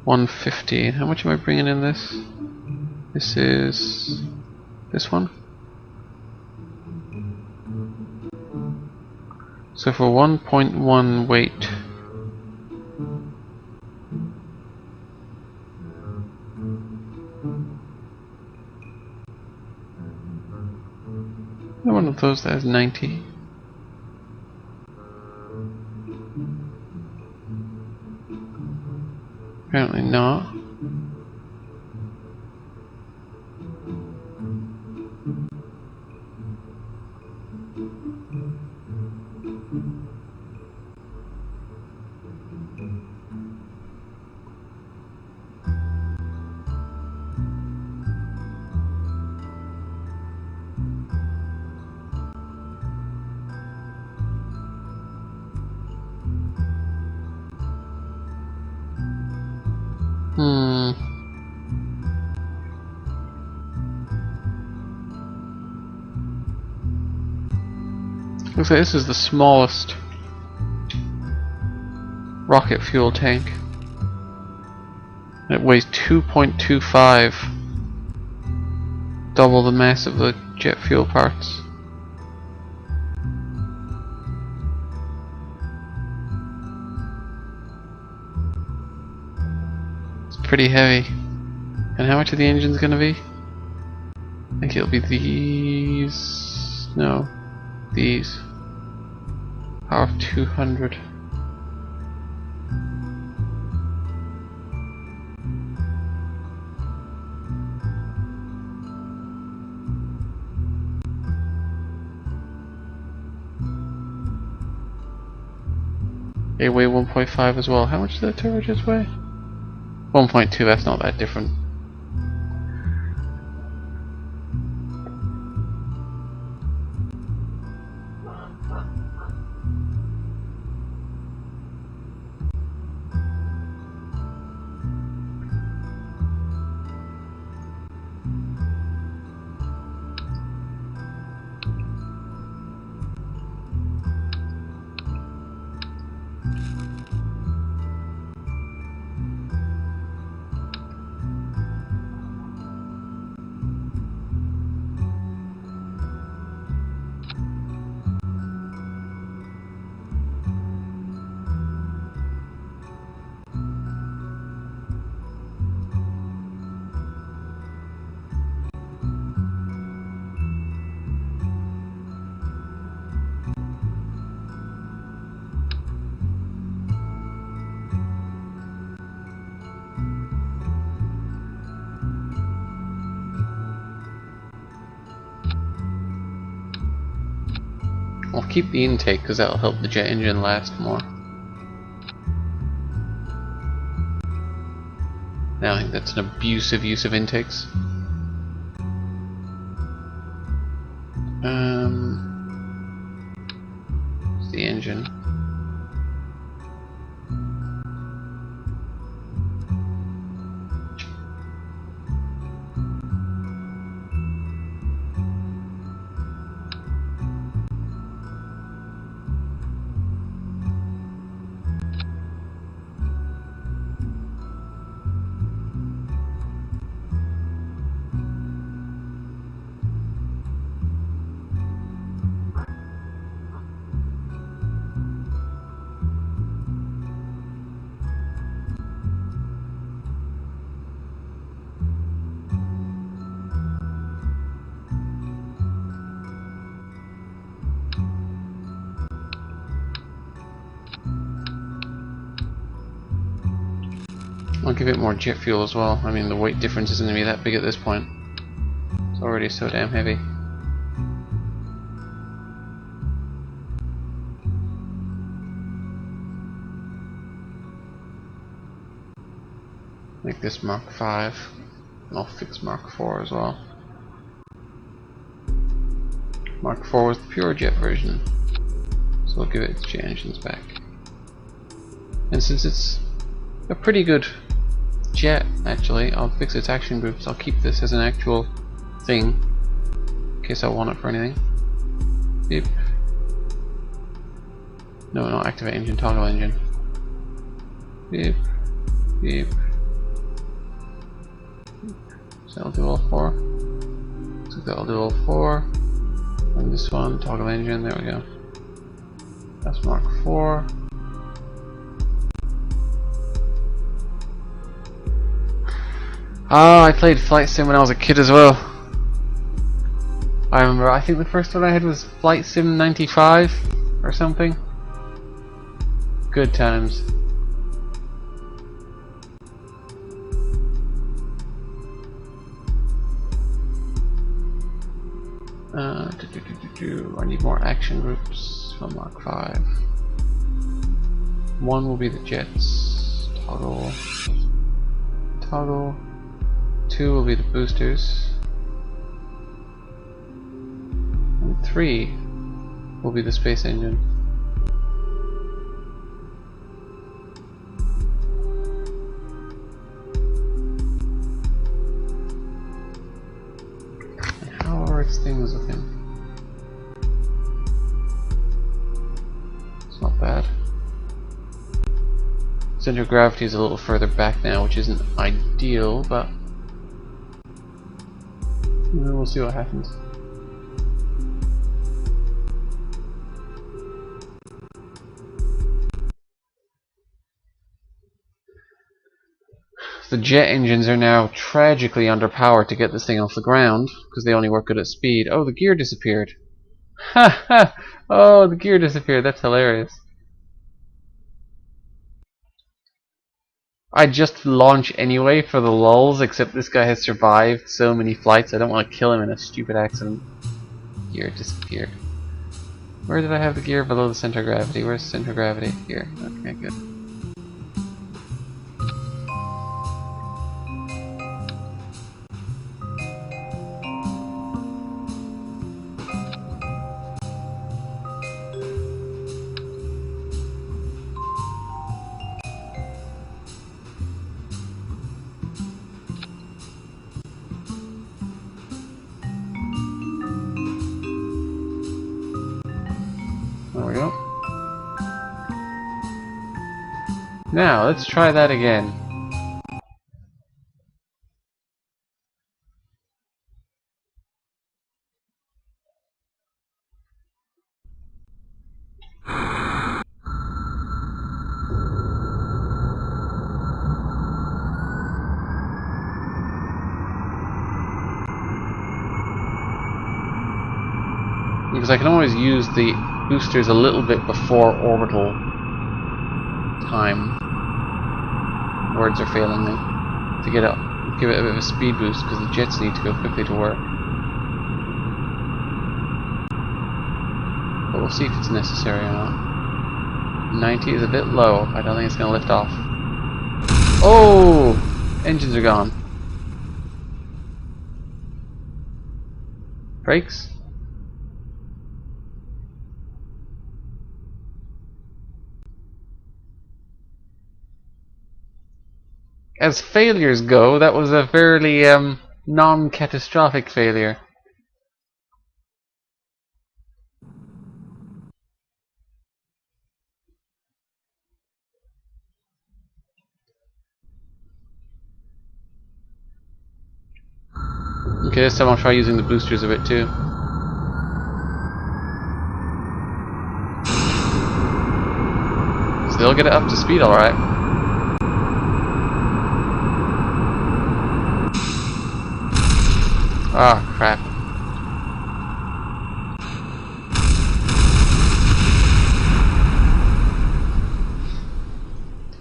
150. How much am I bringing in this? This is this one. So for 1.1 weight, one of those that has 90. Apparently not. Hmm. Looks like this is the smallest rocket fuel tank. It weighs 2.25, double the mass of the jet fuel parts. It's pretty heavy. And how much are the engines gonna be? I think it'll be these. No, these. Power of 200. They weigh 1.5 as well. How much does the turbojets weigh? 1.2, that's not that different. I'll keep the intake because that'll help the jet engine last more. Now I think that's an abusive use of intakes. It's the engine. I'll give it more jet fuel as well. I mean, the weight difference isn't going to be that big at this point. It's already so damn heavy. Make this Mark 5, and I'll fix Mark 4 as well. Mark 4 was the pure jet version, so we'll give it its jet engines back. And since it's a pretty good jet, actually, I'll fix its action groups. I'll keep this as an actual thing in case I want it for anything. Beep. No, not activate engine, toggle engine. Beep. Beep. So that'll do all 4. So that'll do all 4. And this one, toggle engine, there we go. That's Mark 4. Ah, I played Flight Sim when I was a kid as well. I remember, I think the first one I had was Flight Sim 95 or something. Good times. I need more action groups for Mark 5. One will be the jets. Toggle. Toggle. 2 will be the boosters. And 3 will be the space engine. not bad. Center of gravity is a little further back now, which isn't ideal, but we'll see what happens. The jet engines are now tragically underpowered to get this thing off the ground, because they only work good at speed. Oh, the gear disappeared. Ha ha! Oh, the gear disappeared. That's hilarious. I'd just launch anyway for the lulz, except this guy has survived so many flights, I don't want to kill him in a stupid accident. Gear disappeared. Where did I have the gear below the center of gravity? Where's the center of gravity? Here. Okay, good. There we go. Now, let's try that again. Because I can always use the boosters a little bit before orbital time. Words are failing me. To get up, give it a bit of a speed boost because the jets need to go quickly to work. But we'll see if it's necessary or not. 90 is a bit low. I don't think it's going to lift off. Oh! Engines are gone. Brakes? As failures go, that was a fairly non-catastrophic failure. Okay, this time I'll try using the boosters a bit too. Still get it up to speed alright. Ah, crap.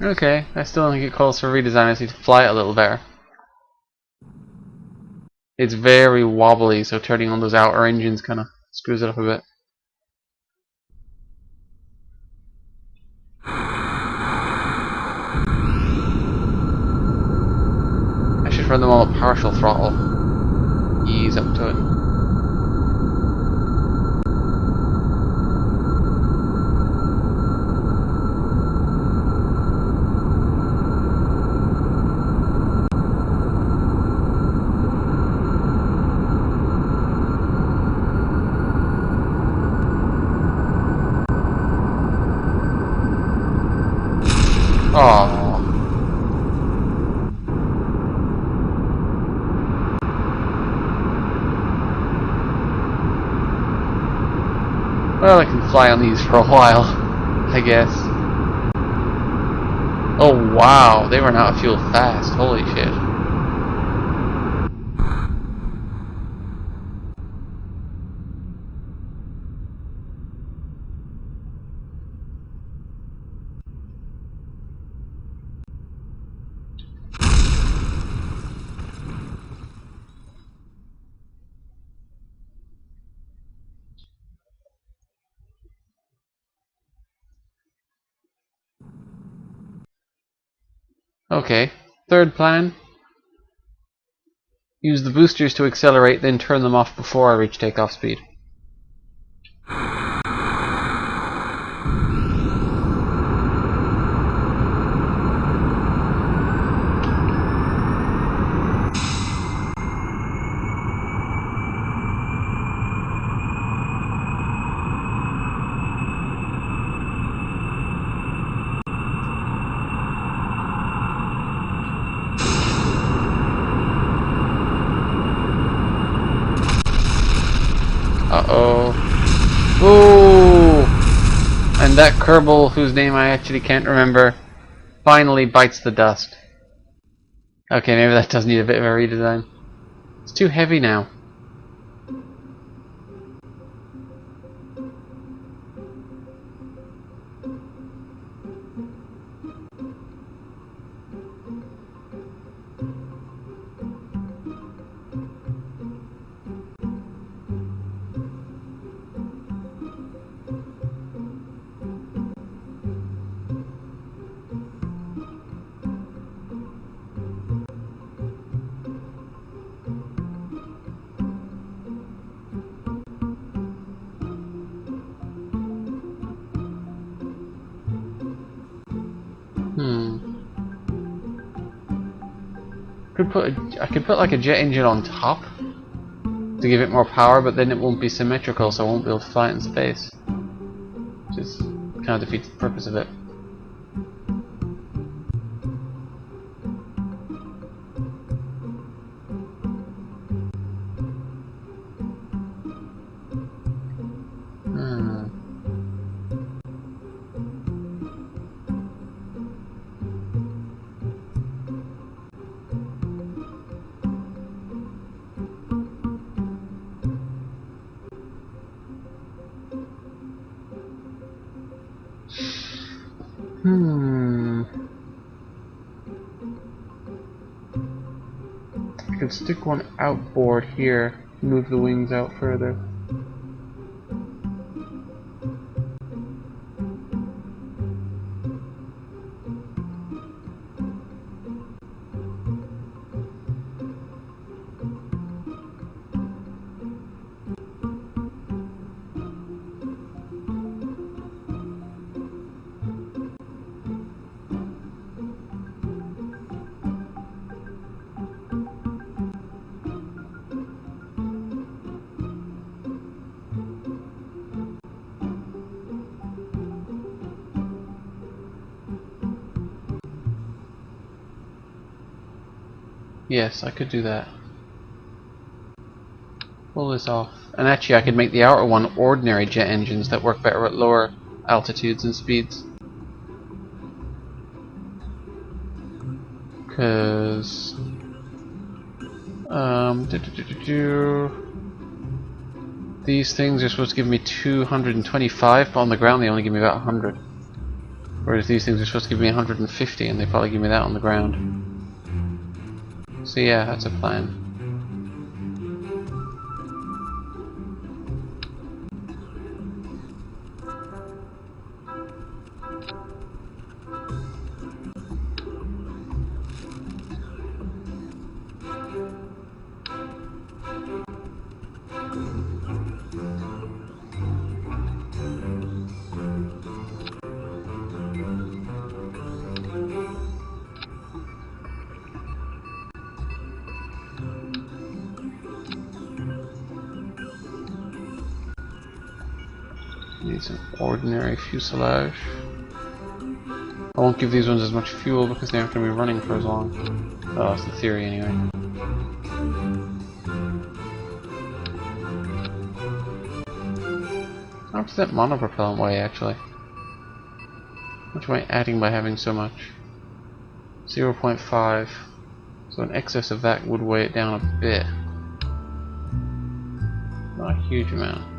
Okay, I still think it calls for redesign. I just need to fly it a little better. It's very wobbly, so turning on those outer engines kind of screws it up a bit. I should run them all at partial throttle. Ease up to it. Oh. Well, I can fly on these for a while, I guess. Oh wow, they run out of fuel fast. Holy shit. Okay, third plan. Use the boosters to accelerate, then turn them off before I reach takeoff speed. And that Kerbal, whose name I actually can't remember, finally bites the dust. Okay, maybe that does need a bit of a redesign. It's too heavy now. I could put like a jet engine on top to give it more power, but then it won't be symmetrical, so I won't be able to fly it in space. Which is kind of defeats the purpose of it. I could stick one outboard here, move the wings out further. Yes, I could do that. Pull this off. And actually I could make the outer one ordinary jet engines that work better at lower altitudes and speeds. Because these things are supposed to give me 225, but on the ground they only give me about 100. Whereas these things are supposed to give me 150, and they probably give me that on the ground. So yeah, that's a plan. Need some ordinary fuselage. I won't give these ones as much fuel because they aren't going to be running for as long. Oh, that's the theory anyway. How much does that monopropellant weigh actually? How much am I adding by having so much? 0.5. So in excess of that would weigh it down a bit. Not a huge amount.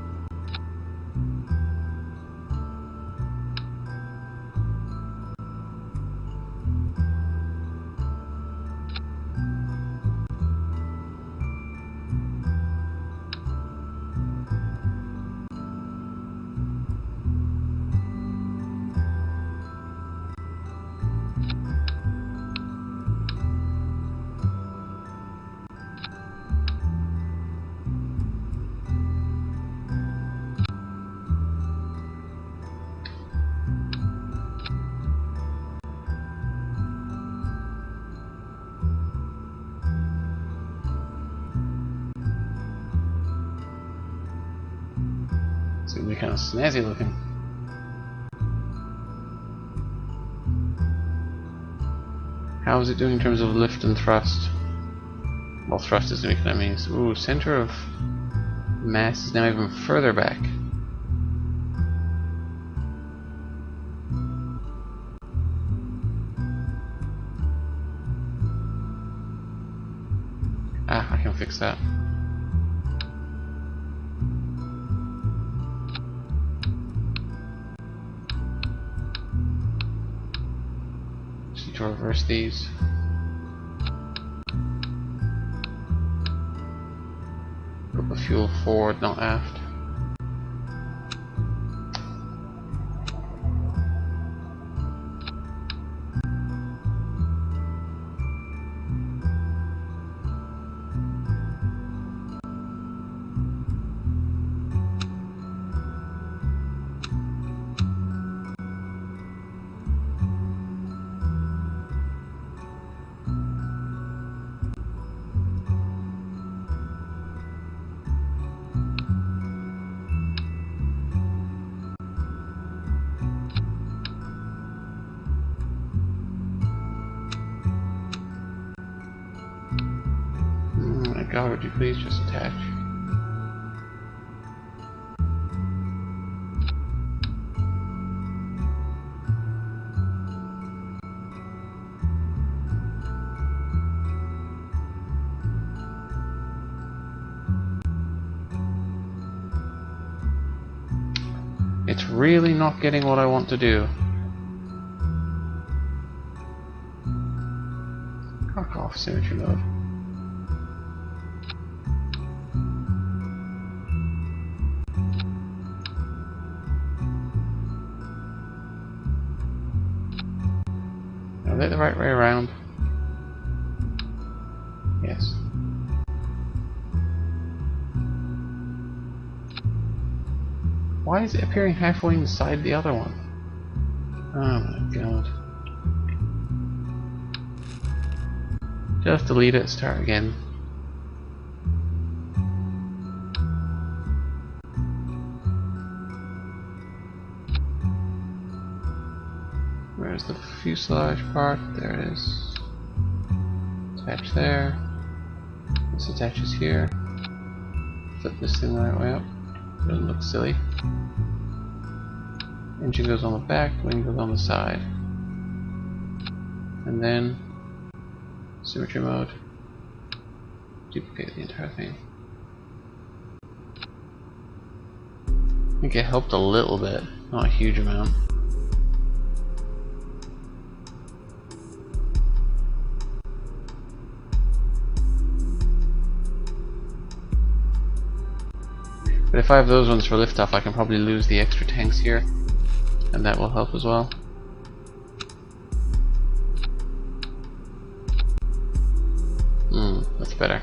It's gonna be kind of snazzy looking. How is it doing in terms of lift and thrust? Well, thrust is gonna be kind of mean. Ooh, center of mass is now even further back. and fix that. Just need to reverse these. Put the fuel forward, not aft. God, would you please just attach? It's really not getting what I want to do. Fuck off, symmetry mode. Is it the right way around? Yes. Why is it appearing halfway inside the other one? Oh my god. Just delete it, start again. Where's the fuselage part? There it is. Attach there. This attaches here. Flip this thing the right way up. Doesn't look silly. Engine goes on the back, wing goes on the side. And then symmetry mode. Duplicate the entire thing. I think it helped a little bit, not a huge amount. But if I have those ones for liftoff, I can probably lose the extra tanks here, and that will help as well. That's better.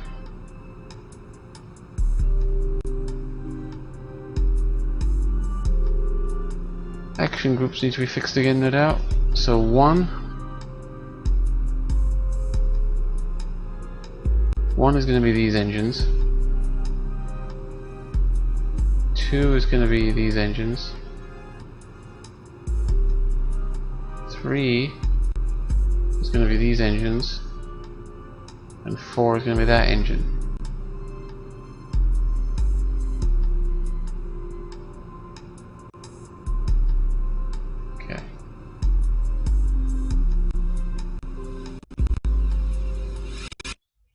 Action groups need to be fixed again, no doubt. So one is going to be these engines. 2 is going to be these engines. 3 is going to be these engines. And 4 is going to be that engine. Okay.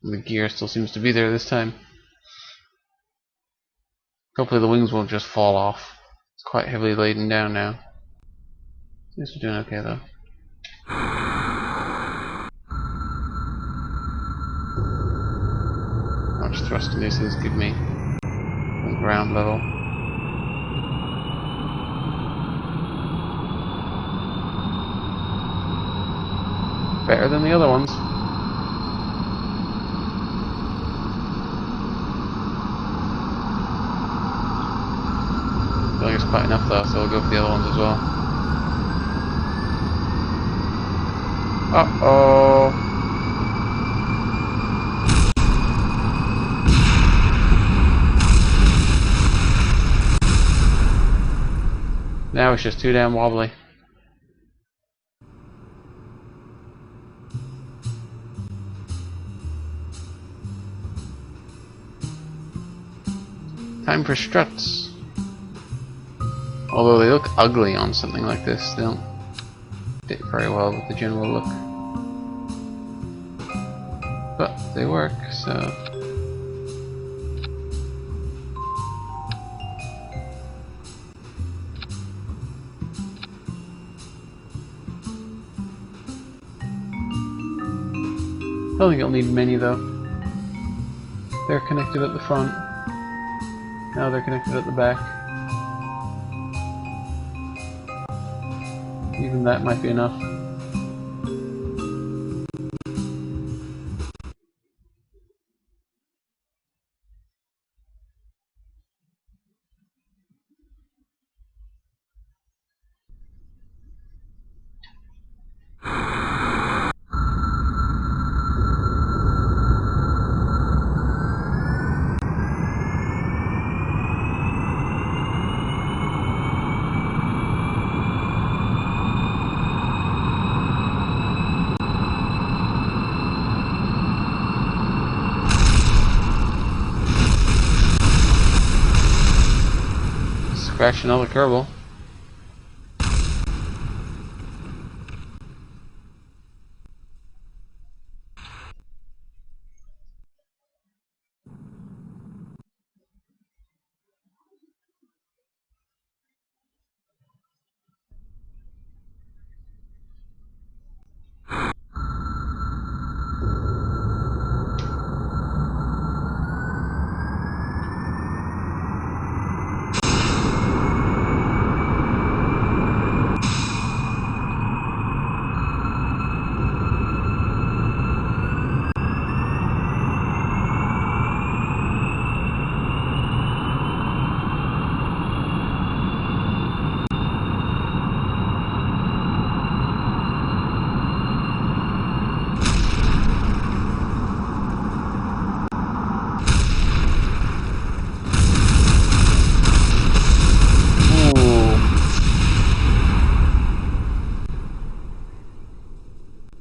And the gear still seems to be there this time. Hopefully the wings won't just fall off. It's quite heavily laden down now. Seems to be doing okay though. How much thrust can these things give me on ground level? Better than the other ones. I think it's quite enough though, so we'll go for the other ones as well. Uh-oh. Now it's just too damn wobbly. Time for struts. Although they look ugly on something like this, they don't fit very well with the general look. But they work, so don't think it'll need many though. They're connected at the front. Now they're connected at the back. Even that might be enough. Scratch another Kerbal.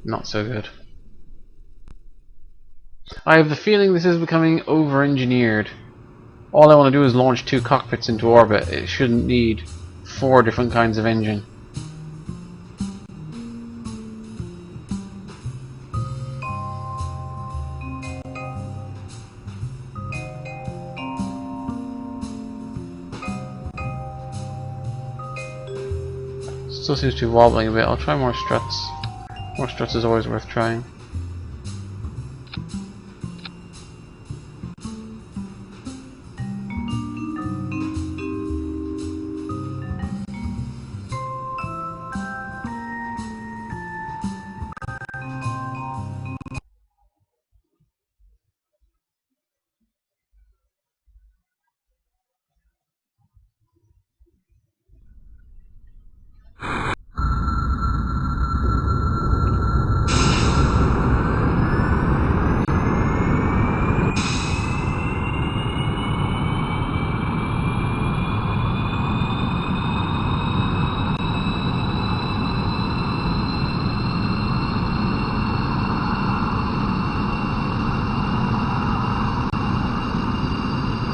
Not so good. I have the feeling this is becoming over-engineered. All I want to do is launch 2 cockpits into orbit. It shouldn't need 4 different kinds of engine. Still seems to be wobbling a bit. I'll try more struts. More struts is always worth trying.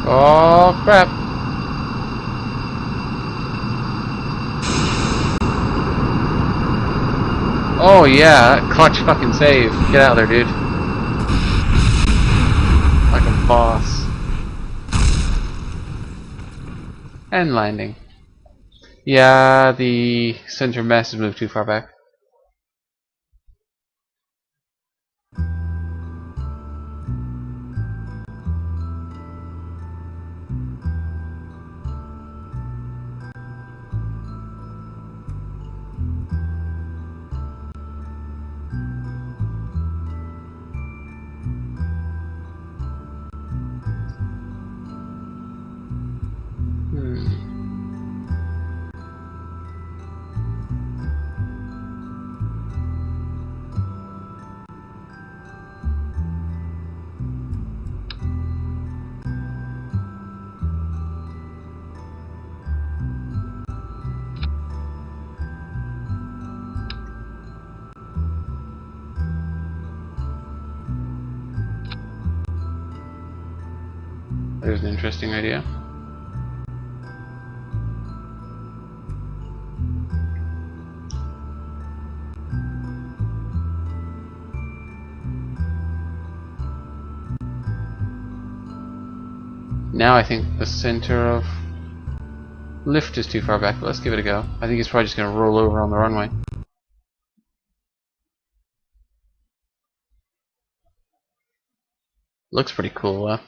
Oh crap! Oh yeah, clutch fucking save. Get out of there, dude. Like a boss. And landing. Yeah, the center mass has moved too far back. There's an interesting idea. Now I think the center of lift is too far back, but let's give it a go. I think he's probably just going to roll over on the runway. Looks pretty cool,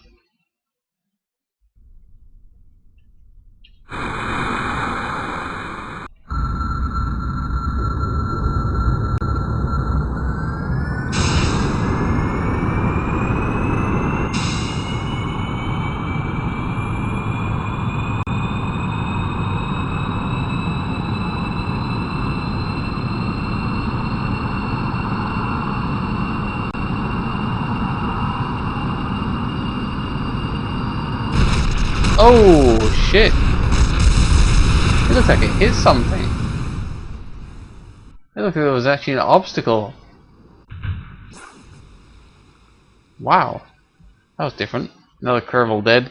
Oh shit! It looks like it hit something. It looked like it was actually an obstacle. Wow, that was different. Another curve all dead.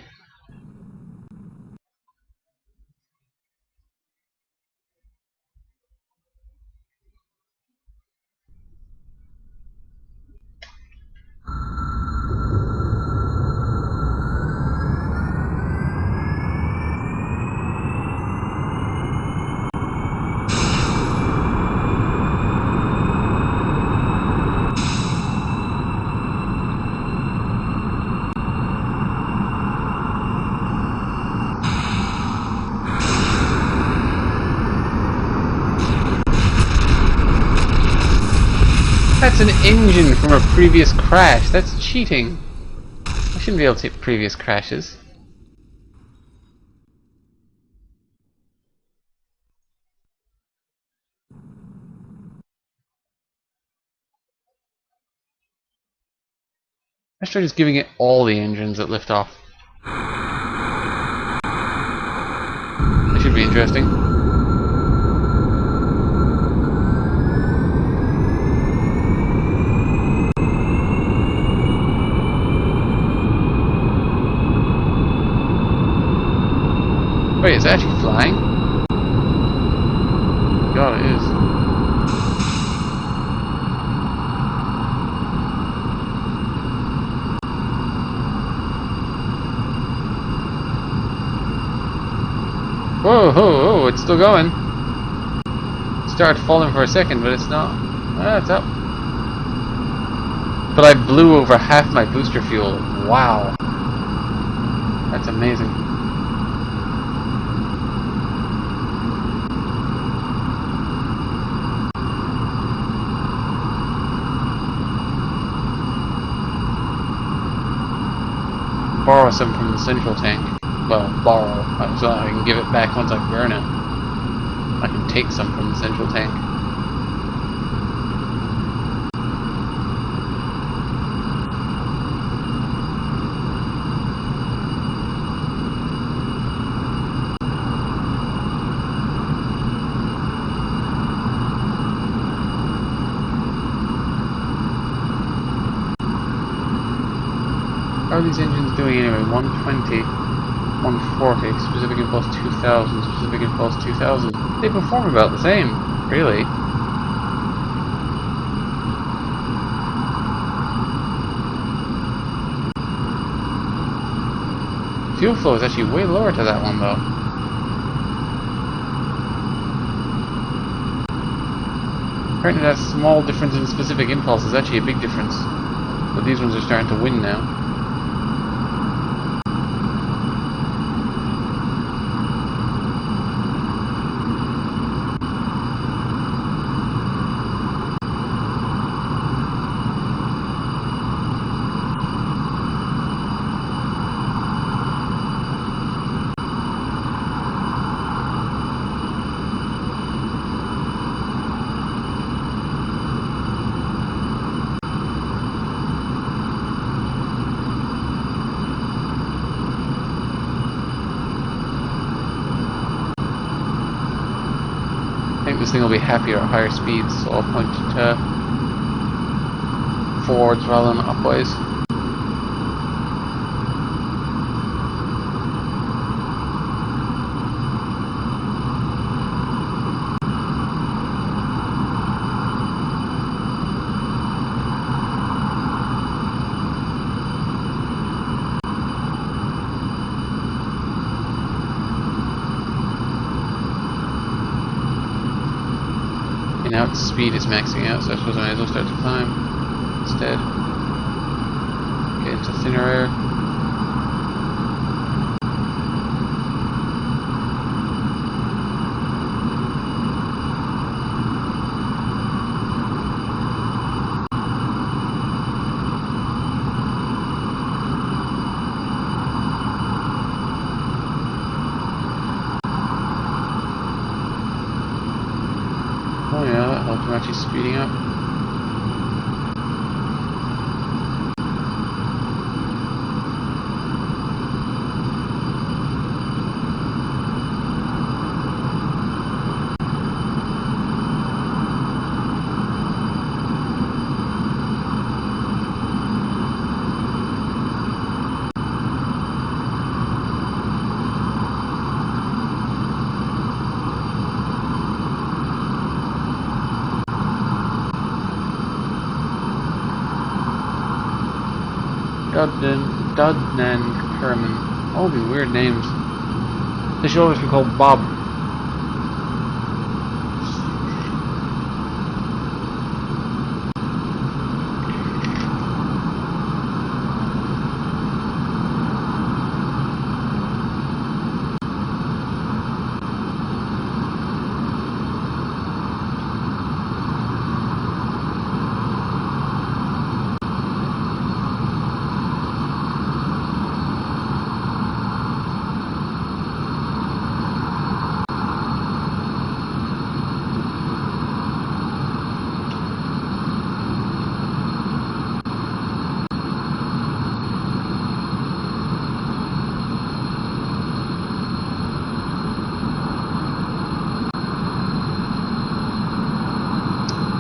That's an engine from a previous crash. That's cheating. I shouldn't be able to take previous crashes. Let's try just giving it all the engines that lift off. That should be interesting. Wait, is it actually flying? God, it is. Whoa, whoa, whoa, it's still going. It started falling for a second, but it's not. Ah, it's up. But I blew over half my booster fuel. Wow. That's amazing. Borrow some from the central tank. Well, borrow. So I can give it back once I burn it. I can take some from the central tank. How are these engines doing anyway? 120, 140, specific impulse 2000, specific impulse 2000. They perform about the same, really. Fuel flow is actually way lower to that one though. Apparently that small difference in specific impulse is actually a big difference. But these ones are starting to win now. I think this thing will be happier at higher speeds, so I'll point it forwards rather than upwards. Now its speed is maxing out, so I suppose I might as well start to climb instead. Get to thinner air. Oh yeah, that helped. I'm actually speeding up. Dudnan Kerman. All these weird names. They should always be called Bob.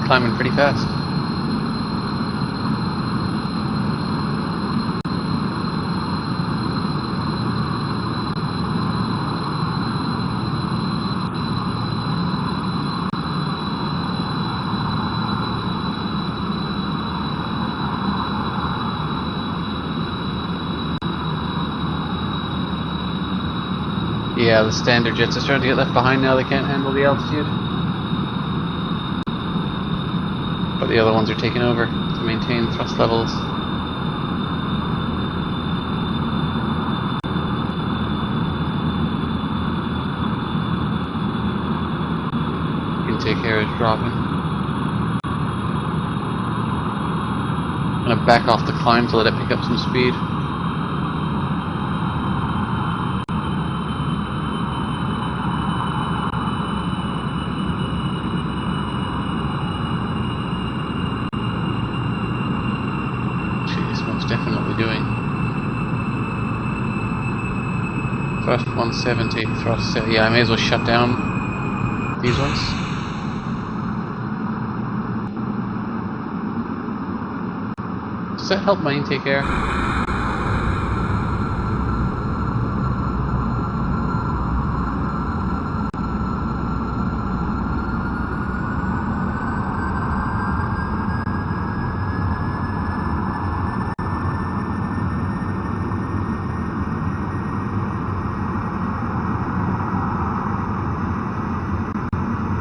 Climbing pretty fast. Yeah, the standard jets are starting to get left behind now. They can't handle the altitude. But the other ones are taking over to maintain thrust levels. Intake air is dropping. I'm gonna back off the climb to let it pick up some speed. Definitely doing. Thrust 170, thrust, yeah, I may as well shut down these ones. Does that help my intake air?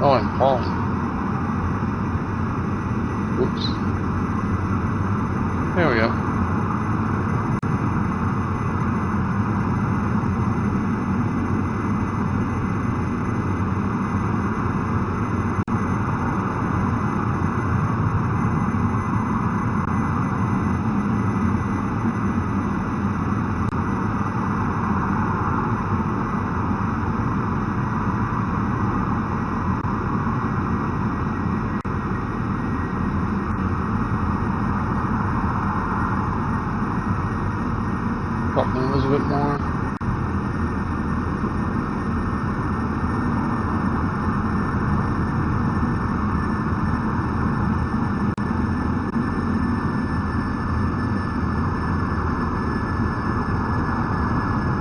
Oh, I'm falling. Whoops. There we go. Drop them a little bit more.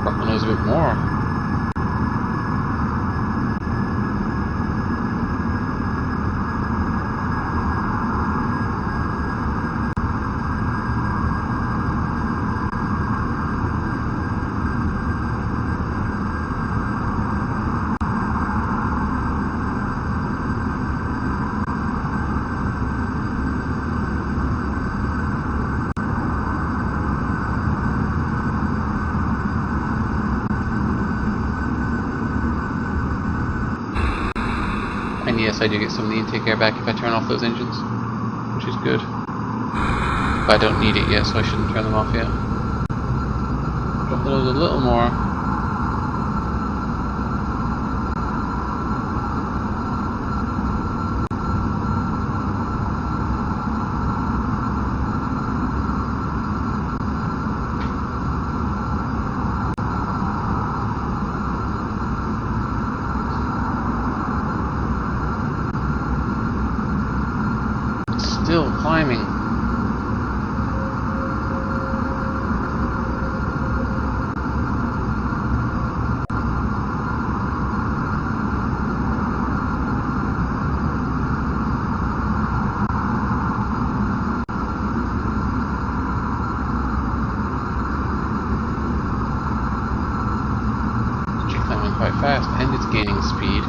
Drop the nose a bit more. yes, I do get some of the intake air back if I turn off those engines, which is good. But I don't need it yet, so I shouldn't turn them off yet. Drop those a little more. Still climbing. Quite fast, and it's gaining speed.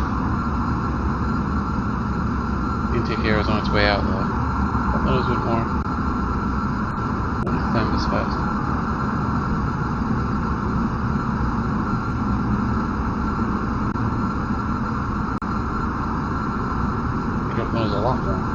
Intake air is on its way out though. A little bit more. I won't climb this fast. I don't know, there's a lot more.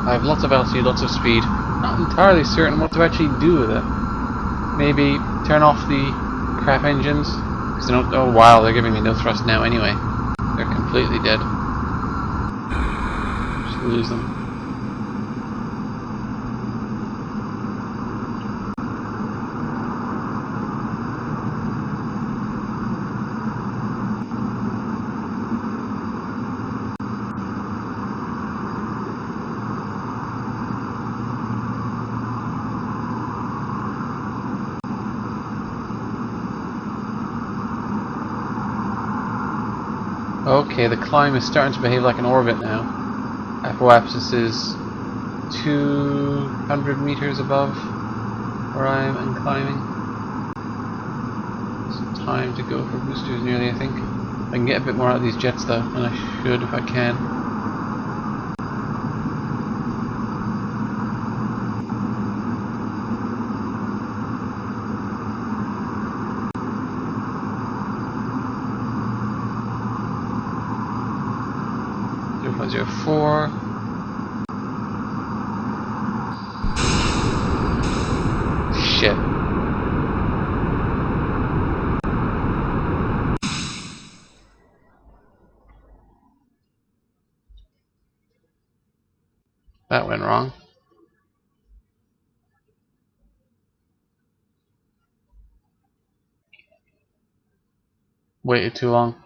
I have lots of altitude, lots of speed. Not entirely certain what to actually do with it. Maybe turn off the crap engines. Because they don't. Oh wow, they're giving me no thrust now anyway. They're completely dead. Just lose them. Okay, the climb is starting to behave like an orbit now. Apoapsis is 200 meters above where I am and climbing. It's time to go for boosters nearly, I think. I can get a bit more out of these jets though, and I should if I can. 0.04. Shit. That went wrong. Waited too long.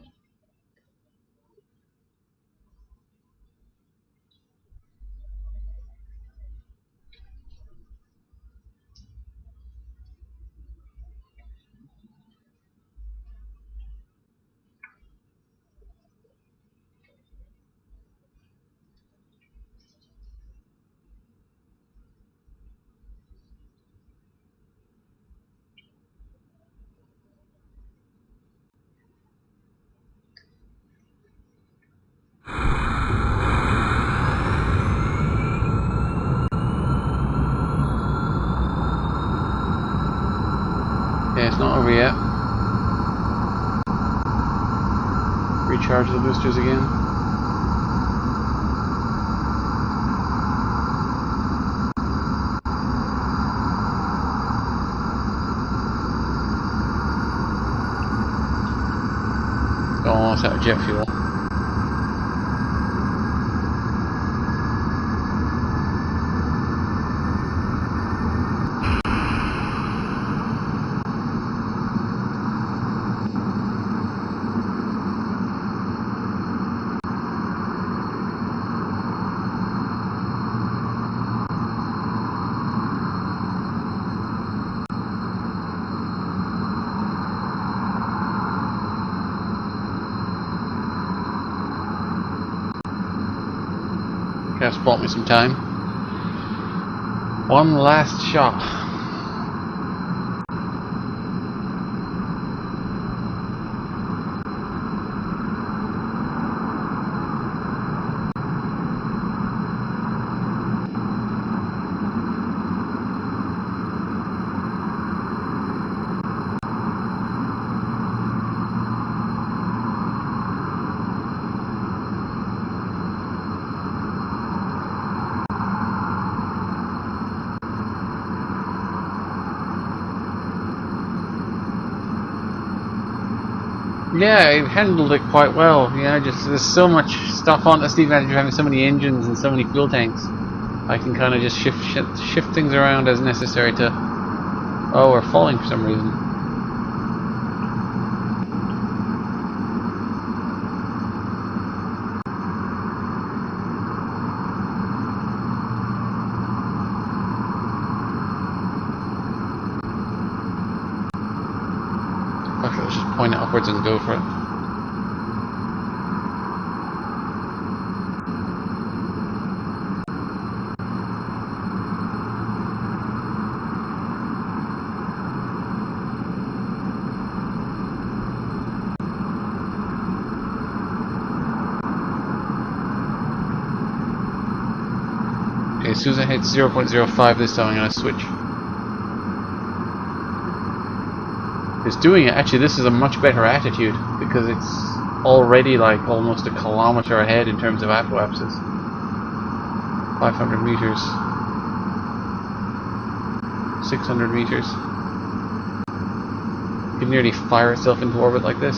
Where are we at? Recharge the boosters again. Almost out of jet fuel. That's bought me some time. One last shot. Yeah, I handled it quite well. Yeah, just there's so much stuff on this advantage of having so many engines and so many fuel tanks. I can kind of just shift things around as necessary to. Oh, we're falling for some reason. Actually, let's just point it upwards and go for it. Okay, as soon as I hit 0.05 this time, I'm going to switch. It's doing it. Actually, this is a much better attitude because it's already like almost a kilometer ahead in terms of apoapsis. 500 meters. 600 meters. It could nearly fire itself into orbit like this.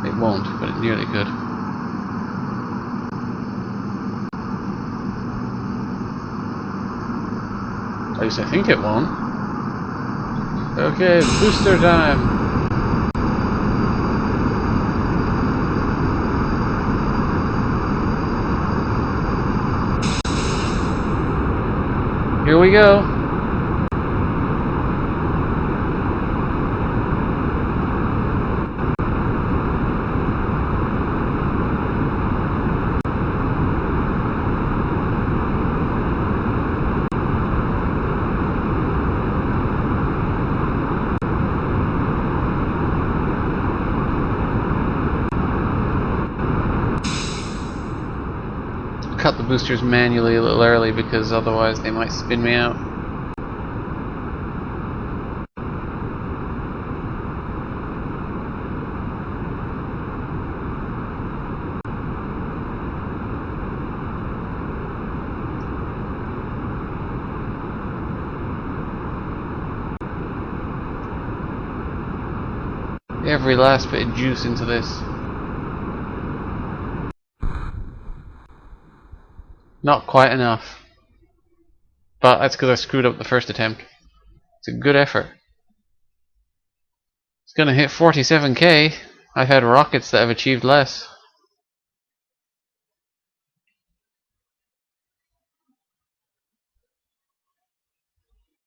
It won't, but it nearly could. At least I think it won't. Okay, booster time! Here we go! Cut the boosters manually a little early because otherwise they might spin me out. Every last bit of juice into this. Not quite enough. But that's because I screwed up the first attempt. It's a good effort. It's gonna hit 47k. I've had rockets that have achieved less.